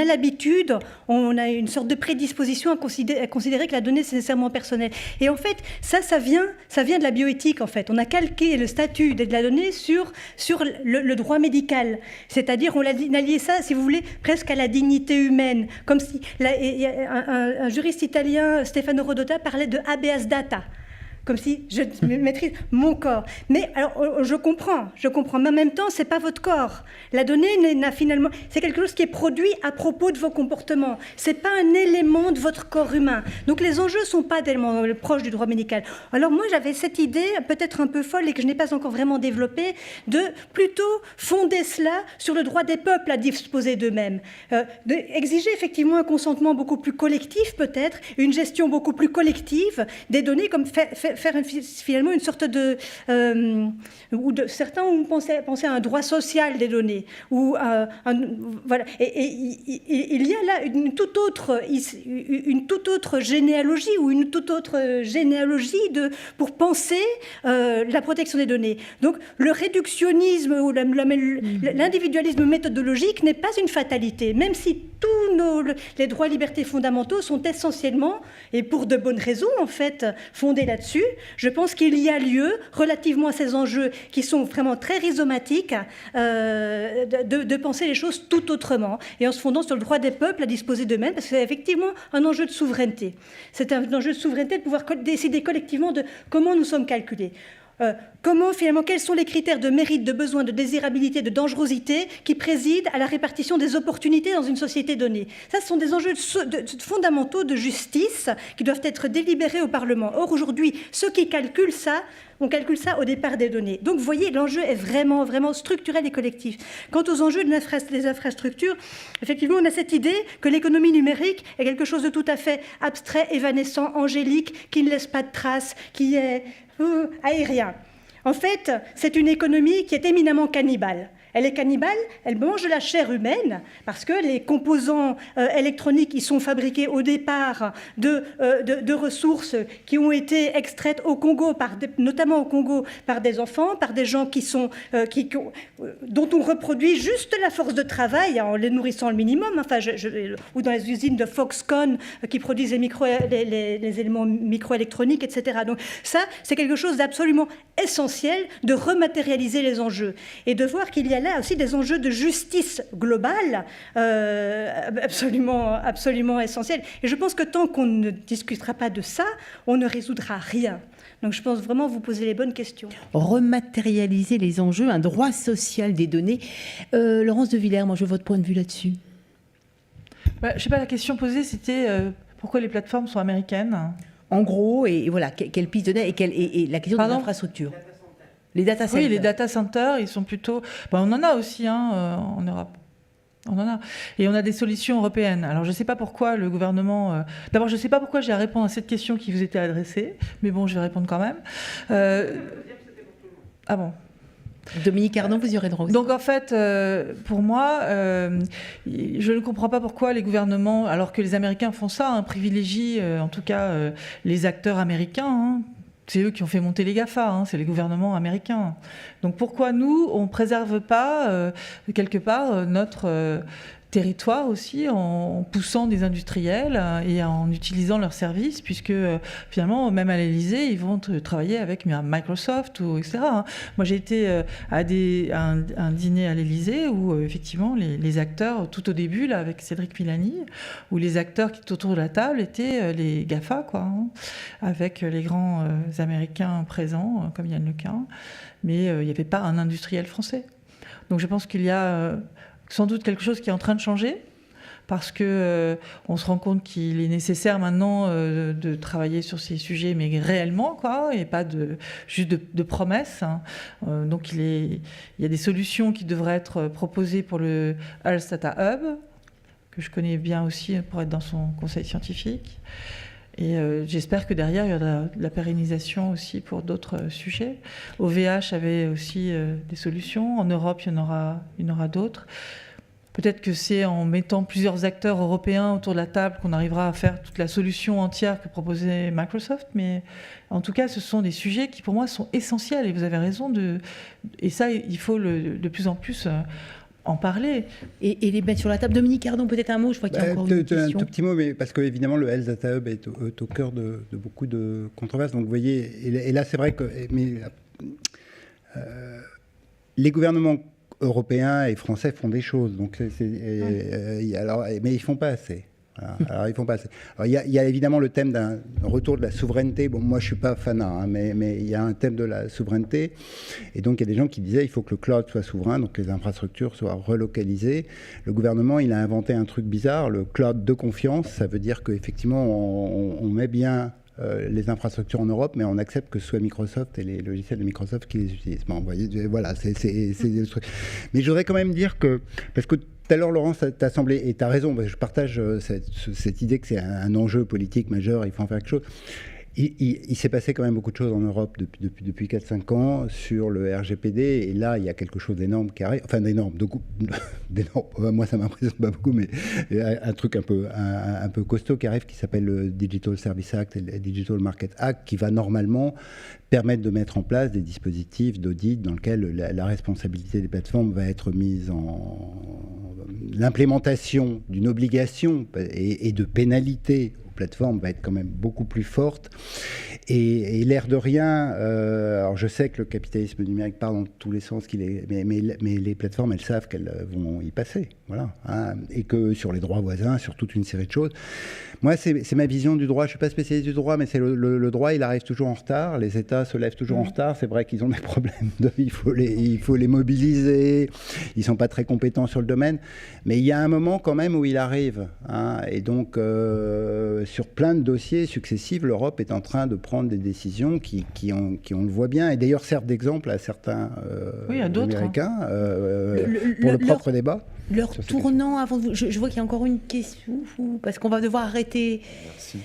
l'habitude, on a une sorte de prédisposition à considérer que la donnée c'est nécessairement personnelle. Et en fait, ça vient de la bioéthique, en fait. On a calqué le statut de la donnée sur le droit médical. C'est-à-dire, on a lié ça, si vous voulez, presque à la dignité humaine. Comme si un juriste italien, Stefano Rodotà, parlait de habeas data. Comme si je maîtrise mon corps. Mais alors, je comprends. Mais en même temps, c'est pas votre corps. La donnée finalement, c'est quelque chose qui est produit à propos de vos comportements. C'est pas un élément de votre corps humain. Donc les enjeux sont pas tellement proches du droit médical. Alors moi, j'avais cette idée, peut-être un peu folle et que je n'ai pas encore vraiment développée, de plutôt fonder cela sur le droit des peuples à disposer d'eux-mêmes, d'exiger effectivement un consentement beaucoup plus collectif peut-être, une gestion beaucoup plus collective des données, comme faire finalement une sorte de certains ont pensé à un droit social des données, ou voilà. Et il y a là une toute autre généalogie pour penser la protection des données. Donc le réductionnisme ou l'individualisme méthodologique n'est pas une fatalité, même si tous les droits et libertés fondamentaux sont essentiellement, et pour de bonnes raisons en fait, fondés là-dessus, je pense qu'il y a lieu, relativement à ces enjeux qui sont vraiment très rhizomatiques, de penser les choses tout autrement, et en se fondant sur le droit des peuples à disposer d'eux-mêmes, parce que c'est effectivement un enjeu de souveraineté. C'est un enjeu de souveraineté de pouvoir décider collectivement de comment nous sommes calculés. Quels sont les critères de mérite, de besoin, de désirabilité, de dangerosité qui président à la répartition des opportunités dans une société donnée. Ça, ce sont des enjeux fondamentaux de justice qui doivent être délibérés au Parlement. Or, aujourd'hui, ceux qui calculent ça, on calcule ça au départ des données. Donc, vous voyez, l'enjeu est vraiment, vraiment structurel et collectif. Quant aux enjeux des infrastructures, effectivement, on a cette idée que l'économie numérique est quelque chose de tout à fait abstrait, évanescent, angélique, qui ne laisse pas de traces, qui est aérien. En fait, c'est une économie qui est éminemment cannibale. Elle est cannibale, elle mange de la chair humaine, parce que les composants électroniques, ils sont fabriqués au départ de ressources qui ont été extraites au Congo, notamment au Congo, par des enfants, par des gens dont on reproduit juste la force de travail en les nourrissant le minimum, ou dans les usines de Foxconn qui produisent les éléments microélectroniques, etc. Donc ça, c'est quelque chose d'absolument essentiel de rematérialiser les enjeux et de voir qu'il y a là aussi des enjeux de justice globale absolument essentiels. Et je pense que tant qu'on ne discutera pas de ça, on ne résoudra rien. Donc je pense vraiment vous poser les bonnes questions. Rematérialiser les enjeux, un droit social des données. Laurence de Villers, moi je veux votre point de vue là-dessus. Je ne sais pas, la question posée c'était pourquoi les plateformes sont américaines ? En gros, et voilà, quelle piste donner et la question de l'infrastructure. Les data centers. Oui, les data centers, ils sont plutôt... on en a aussi en Europe. On en a. Et on a des solutions européennes. Alors, je ne sais pas pourquoi le gouvernement... D'abord, je ne sais pas pourquoi j'ai à répondre à cette question qui vous était adressée, mais bon, je vais répondre quand même. Ah bon. Dominique Ardon, vous y aurez droit aussi. Donc en fait, pour moi, je ne comprends pas pourquoi les gouvernements, alors que les Américains font ça, privilégient en tout cas les acteurs américains. C'est eux qui ont fait monter les GAFA, c'est les gouvernements américains. Donc pourquoi nous, on ne préserve pas quelque part notre territoire aussi en poussant des industriels et en utilisant leurs services, puisque finalement, même à l'Élysée, ils vont travailler avec Microsoft, etc. Moi, j'ai été à un dîner à l'Élysée où, effectivement, les acteurs, tout au début, là, avec Cédric Villani, où les acteurs qui étaient autour de la table étaient les GAFA, avec les grands Américains présents, comme Yann Lequin, mais il n'y avait pas un industriel français. Donc je pense qu'il y a... sans doute quelque chose qui est en train de changer, parce qu'on se rend compte qu'il est nécessaire maintenant de travailler sur ces sujets, mais réellement, et pas juste de promesses. Donc il y a des solutions qui devraient être proposées pour le Health Data Hub, que je connais bien aussi pour être dans son conseil scientifique. Et j'espère que derrière, il y aura de la pérennisation aussi pour d'autres sujets. OVH avait aussi des solutions. En Europe, il y en aura d'autres. Peut-être que c'est en mettant plusieurs acteurs européens autour de la table qu'on arrivera à faire toute la solution entière que proposait Microsoft. Mais en tout cas, ce sont des sujets qui, pour moi, sont essentiels. Et vous avez raison et ça, il faut de plus en plus... en parler. Et les mettre sur la table. Dominique Ardon, peut-être un mot, je crois qu'il y a encore une question. Un tout petit mot, mais parce qu'évidemment, le Health Data Hub est au cœur de beaucoup de controverses. Donc vous voyez, et là c'est vrai que les gouvernements européens et français font des choses, donc mais ils ne font pas assez. Voilà. Alors, ils font pas assez. Alors, il y a évidemment le thème d'un retour de la souveraineté. Bon, moi, je suis pas fanat, mais il y a un thème de la souveraineté. Et donc, il y a des gens qui disaient il faut que le cloud soit souverain, donc les infrastructures soient relocalisées. Le gouvernement, il a inventé un truc bizarre, le cloud de confiance. Ça veut dire qu'effectivement, on met bien les infrastructures en Europe, mais on accepte que ce soit Microsoft et les logiciels de Microsoft qui les utilisent. Bon, vous voyez, voilà, c'est le truc. Mais je voudrais quand même dire que, parce que tout à l'heure, Laurence, t'as semblé, et t'as raison, je partage cette idée que c'est un enjeu politique majeur, il faut en faire quelque chose. Il s'est passé quand même beaucoup de choses en Europe depuis 4-5 ans sur le RGPD, et là, il y a quelque chose d'énorme qui arrive, enfin d'énorme, moi ça m'impressionne pas beaucoup, mais un truc un peu costaud qui arrive, qui s'appelle le Digital Service Act et le Digital Market Act, qui va normalement permettre de mettre en place des dispositifs d'audit dans lesquels la responsabilité des plateformes va être mise en... L'implémentation d'une obligation et de pénalité plateformes va être quand même beaucoup plus forte. Et l'air de rien, alors je sais que le capitalisme numérique part dans tous les sens, mais les plateformes, elles savent qu'elles vont y passer. Voilà, hein, et que sur les droits voisins, sur toute une série de choses. Moi, c'est ma vision du droit. Je ne suis pas spécialiste du droit, mais c'est le droit, il arrive toujours en retard. Les États se lèvent toujours en retard. C'est vrai qu'ils ont des problèmes. Il faut les mobiliser. Ils ne sont pas très compétents sur le domaine. Mais il y a un moment quand même où il arrive. Hein, et donc, sur plein de dossiers successifs, l'Europe est en train de prendre des décisions qui on le voit bien, et d'ailleurs servent d'exemple à certains Américains pour le propre débat. Leur tournant, avant de vous, je vois qu'il y a encore une question, parce qu'on va devoir arrêter. Merci.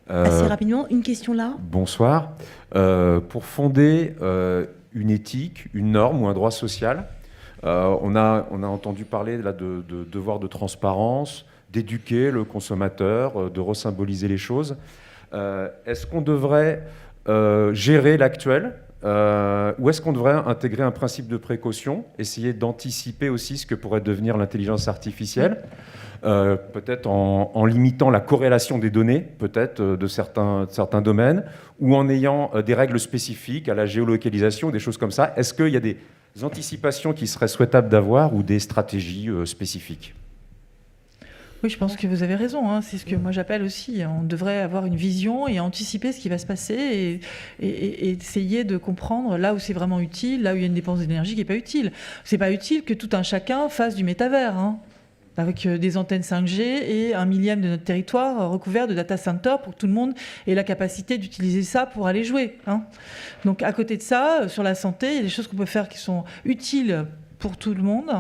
Assez rapidement. Une question là. Bonsoir. Pour fonder une éthique, une norme ou un droit social, on a entendu parler là, de devoir de transparence, d'éduquer le consommateur, de resymboliser les choses. Est-ce qu'on devrait gérer l'actuel ou est-ce qu'on devrait intégrer un principe de précaution, essayer d'anticiper aussi ce que pourrait devenir l'intelligence artificielle, peut-être en limitant la corrélation des données, peut-être de certains domaines, ou en ayant des règles spécifiques à la géolocalisation, des choses comme ça. Est-ce qu'il y a des anticipations qui seraient souhaitables d'avoir ou des stratégies spécifiques ? Oui, je pense que vous avez raison. Hein. C'est ce que moi j'appelle aussi. On devrait avoir une vision et anticiper ce qui va se passer et essayer de comprendre là où c'est vraiment utile, là où il y a une dépense d'énergie qui n'est pas utile. C'est pas utile que tout un chacun fasse du métavers, hein, avec des antennes 5G et 1/1000 de notre territoire recouvert de data centers pour que tout le monde ait la capacité d'utiliser ça pour aller jouer. Hein. Donc à côté de ça, sur la santé, il y a des choses qu'on peut faire qui sont utiles pour tout le monde.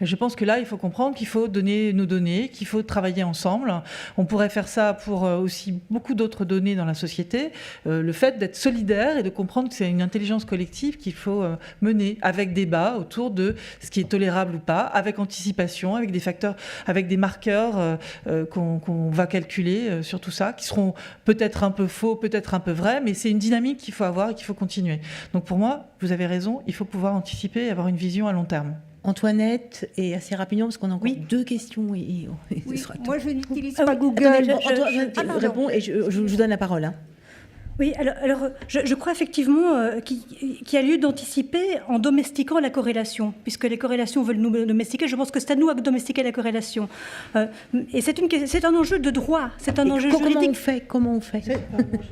Et je pense que là, il faut comprendre qu'il faut donner nos données, qu'il faut travailler ensemble. On pourrait faire ça pour aussi beaucoup d'autres données dans la société. Le fait d'être solidaire et de comprendre que c'est une intelligence collective qu'il faut mener avec débat autour de ce qui est tolérable ou pas, avec anticipation, avec des facteurs, avec des marqueurs qu'on va calculer sur tout ça, qui seront peut-être un peu faux, peut-être un peu vrais, mais c'est une dynamique qu'il faut avoir et qu'il faut continuer. Donc pour moi, vous avez raison, il faut pouvoir anticiper et avoir une vision à long terme. Antoinette, et assez rapidement, parce qu'on a encore deux questions. Et oui, ce sera moi, tout. je n'utilise pas Google. Antoinette, réponds et je vous donne la parole. Hein. Oui, alors je crois effectivement qu'il y a lieu d'anticiper en domestiquant la corrélation, puisque les corrélations veulent nous domestiquer. Je pense que c'est à nous de domestiquer la corrélation. Et c'est un enjeu de droit, c'est un enjeu juridique. Comment on fait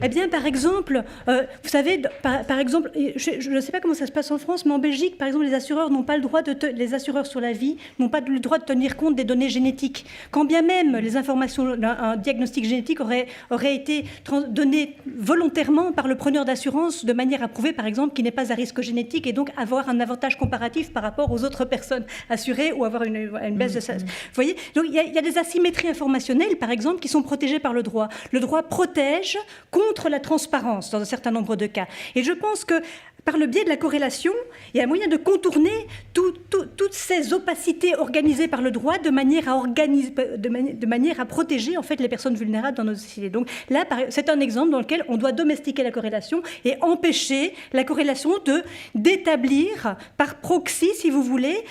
Eh bien, par exemple, vous savez, par exemple, je ne sais pas comment ça se passe en France, mais en Belgique, par exemple, les assureurs n'ont pas le droit les assureurs sur la vie n'ont pas le droit de tenir compte des données génétiques. Quand bien même les informations, un diagnostic génétique aurait été donné volontairement par le preneur d'assurance de manière à prouver, par exemple, qu'il n'est pas à risque génétique et donc avoir un avantage comparatif par rapport aux autres personnes assurées ou avoir une baisse de sa... Vous voyez, donc il y a des asymétries informationnelles, par exemple, qui sont protégées par le droit. Le droit protège contre la transparence dans un certain nombre de cas. Et je pense que par le biais de la corrélation, il y a moyen de contourner toutes ces opacités organisées par le droit de manière à protéger en fait les personnes vulnérables dans nos sociétés. Donc là, c'est un exemple dans lequel on doit domestiquer la corrélation et empêcher la corrélation d'établir par proxy, si vous voulez,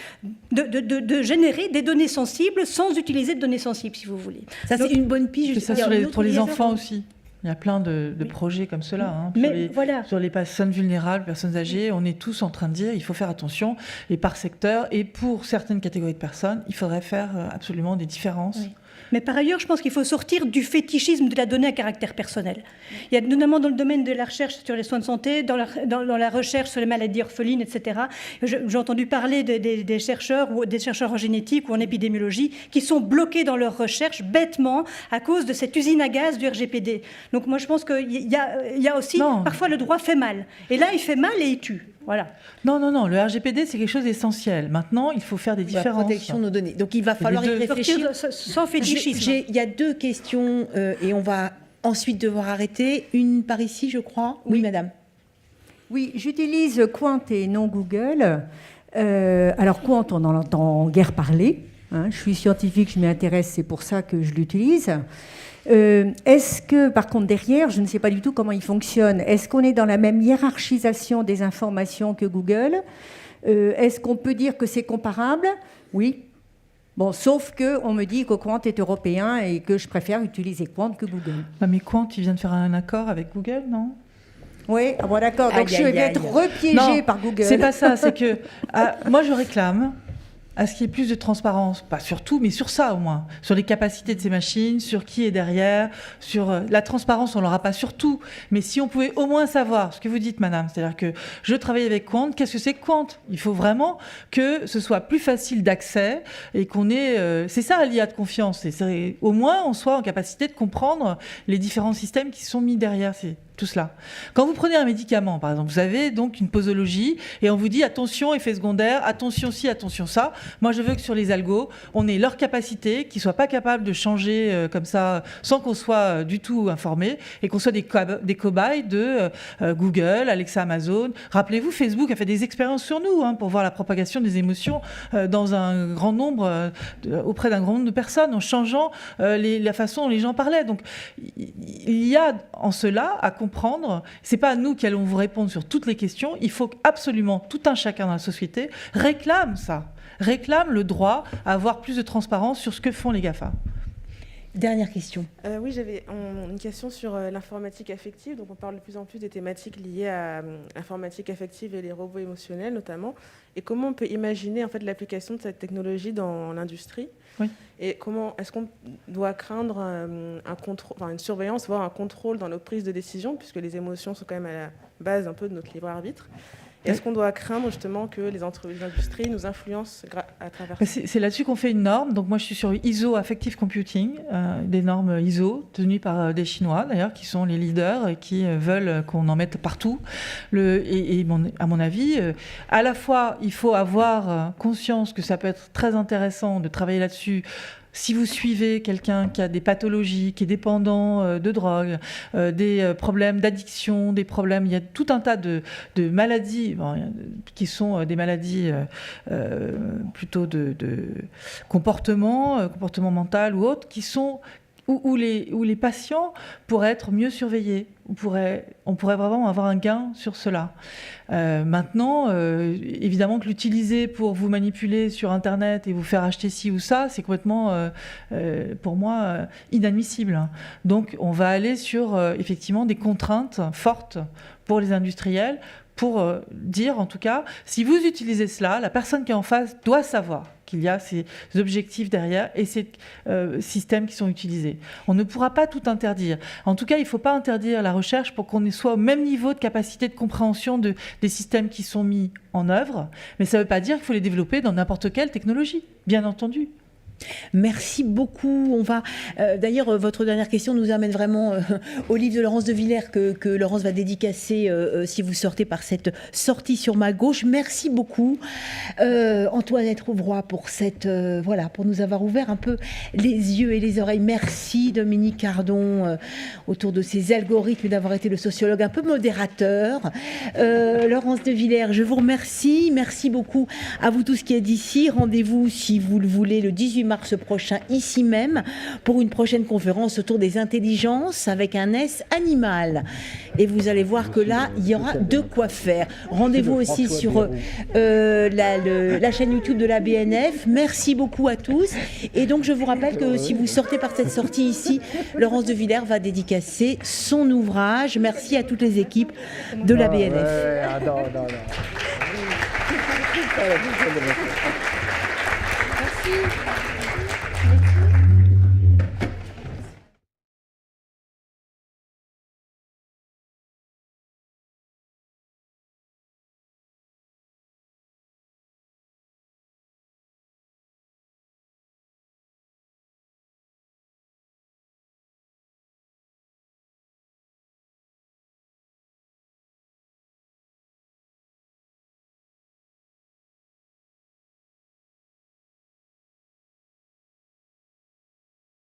de générer des données sensibles sans utiliser de données sensibles, si vous voulez. Ça, c'est une bonne pige. Ça pour les enfants aussi. Il y a plein de projets comme cela. Hein. Sur les personnes vulnérables, personnes âgées, on est tous en train de dire qu'il faut faire attention. Et par secteur, et pour certaines catégories de personnes, il faudrait faire absolument des différences. Oui. Mais par ailleurs, je pense qu'il faut sortir du fétichisme de la donnée à caractère personnel. Il y a notamment dans le domaine de la recherche sur les soins de santé, dans la recherche sur les maladies orphelines, etc. J'ai entendu parler des chercheurs ou des chercheurs en génétique ou en épidémiologie qui sont bloqués dans leurs recherches bêtement à cause de cette usine à gaz du RGPD. Donc moi, je pense qu'il y a aussi... Parfois, le droit fait mal. Et là, il fait mal et il tue. Voilà. Non, le RGPD, c'est quelque chose d'essentiel. Maintenant, il faut faire des différences. La protection de nos données. Donc, il va falloir y réfléchir. Sans fétichisme. Il y a deux questions et on va ensuite devoir arrêter. Une par ici, je crois. Oui, madame. Oui, j'utilise Qwant et non Google. Alors, Qwant, on en entend guère parler. Hein. Je suis scientifique, je m'y intéresse, c'est pour ça que je l'utilise. Est-ce que, par contre, derrière, je ne sais pas du tout comment il fonctionne, est-ce qu'on est dans la même hiérarchisation des informations que Google ? Est-ce qu'on peut dire que c'est comparable ? Oui. Bon, sauf qu'on me dit que Quant est européen et que je préfère utiliser Quant que Google. Ah, mais Quant, il vient de faire un accord avec Google, non ? Oui, bon, d'accord. Donc je vais être repiégée par Google. C'est pas ça, c'est que moi je réclame à ce qu'il y ait plus de transparence, pas sur tout, mais sur ça au moins, sur les capacités de ces machines, sur qui est derrière, sur la transparence, on l'aura pas sur tout, mais si on pouvait au moins savoir ce que vous dites, madame, c'est-à-dire que je travaille avec Quant, qu'est-ce que c'est Quant ? Il faut vraiment que ce soit plus facile d'accès et qu'on ait, c'est ça l'IA de confiance, c'est au moins on soit en capacité de comprendre les différents systèmes qui sont mis derrière tout cela. Quand vous prenez un médicament, par exemple, vous avez donc une posologie et on vous dit attention, effet secondaire, attention ci, attention ça. Moi, je veux que sur les algos, on ait leur capacité, qu'ils ne soient pas capables de changer comme ça sans qu'on soit du tout informé et qu'on soit des cobayes de Google, Alexa, Amazon. Rappelez-vous, Facebook a fait des expériences sur nous pour voir la propagation des émotions dans un grand nombre, auprès d'un grand nombre de personnes, en changeant la façon dont les gens parlaient. Donc, il y a en cela à comprendre, c'est pas à nous qui allons vous répondre sur toutes les questions, il faut absolument tout un chacun dans la société réclame ça, réclame le droit à avoir plus de transparence sur ce que font les GAFA. Dernière question. Oui, j'avais une question sur l'informatique affective. Donc, on parle de plus en plus des thématiques liées à l'informatique affective et les robots émotionnels notamment. Et comment on peut imaginer en fait l'application de cette technologie dans l'industrie ? Oui. Et comment est-ce qu'on doit craindre une surveillance, voire un contrôle dans nos prises de décision, puisque les émotions sont quand même à la base un peu de notre libre arbitre. Est-ce qu'on doit craindre justement que les industries nous influencent à travers ça ? C'est là-dessus qu'on fait une norme. Donc moi, je suis sur ISO Affective Computing, des normes ISO tenues par des Chinois d'ailleurs, qui sont les leaders et qui veulent qu'on en mette partout. À mon avis, à la fois, il faut avoir conscience que ça peut être très intéressant de travailler là-dessus. Si vous suivez quelqu'un qui a des pathologies, qui est dépendant de drogue, des problèmes d'addiction, des problèmes, il y a tout un tas de maladies qui sont des maladies plutôt de comportement mental ou autres, qui sont où les patients pourraient être mieux surveillés. On pourrait vraiment avoir un gain sur cela. Maintenant, évidemment que l'utiliser pour vous manipuler sur Internet et vous faire acheter ci ou ça, c'est complètement, pour moi, inadmissible. Donc, on va aller sur, effectivement, des contraintes fortes pour les industriels, pour dire, en tout cas, si vous utilisez cela, la personne qui est en face doit savoir qu'il y a ces objectifs derrière et ces systèmes qui sont utilisés. On ne pourra pas tout interdire. En tout cas, il ne faut pas interdire la recherche pour qu'on soit au même niveau de capacité de compréhension des systèmes qui sont mis en œuvre, mais ça ne veut pas dire qu'il faut les développer dans n'importe quelle technologie, bien entendu. Merci beaucoup. On va d'ailleurs, votre dernière question nous amène vraiment au livre de Laurence de Villers que Laurence va dédicacer si vous sortez par cette sortie sur ma gauche. Merci beaucoup Antoinette Rouvroy pour pour nous avoir ouvert un peu les yeux et les oreilles. Merci Dominique Cardon autour de ces algorithmes, d'avoir été le sociologue un peu modérateur. Laurence de Villers, je vous remercie. Merci beaucoup à vous tous qui êtes ici. Rendez-vous si vous le voulez le 18 mars prochain ici même pour une prochaine conférence autour des intelligences avec un S animal. Et vous allez voir que là, il y aura de quoi faire. Rendez-vous aussi sur la chaîne YouTube de la BNF. Merci beaucoup à tous. Et donc, je vous rappelle que si vous sortez par cette sortie ici, Laurence de Villers va dédicacer son ouvrage. Merci à toutes les équipes de la BNF. Merci.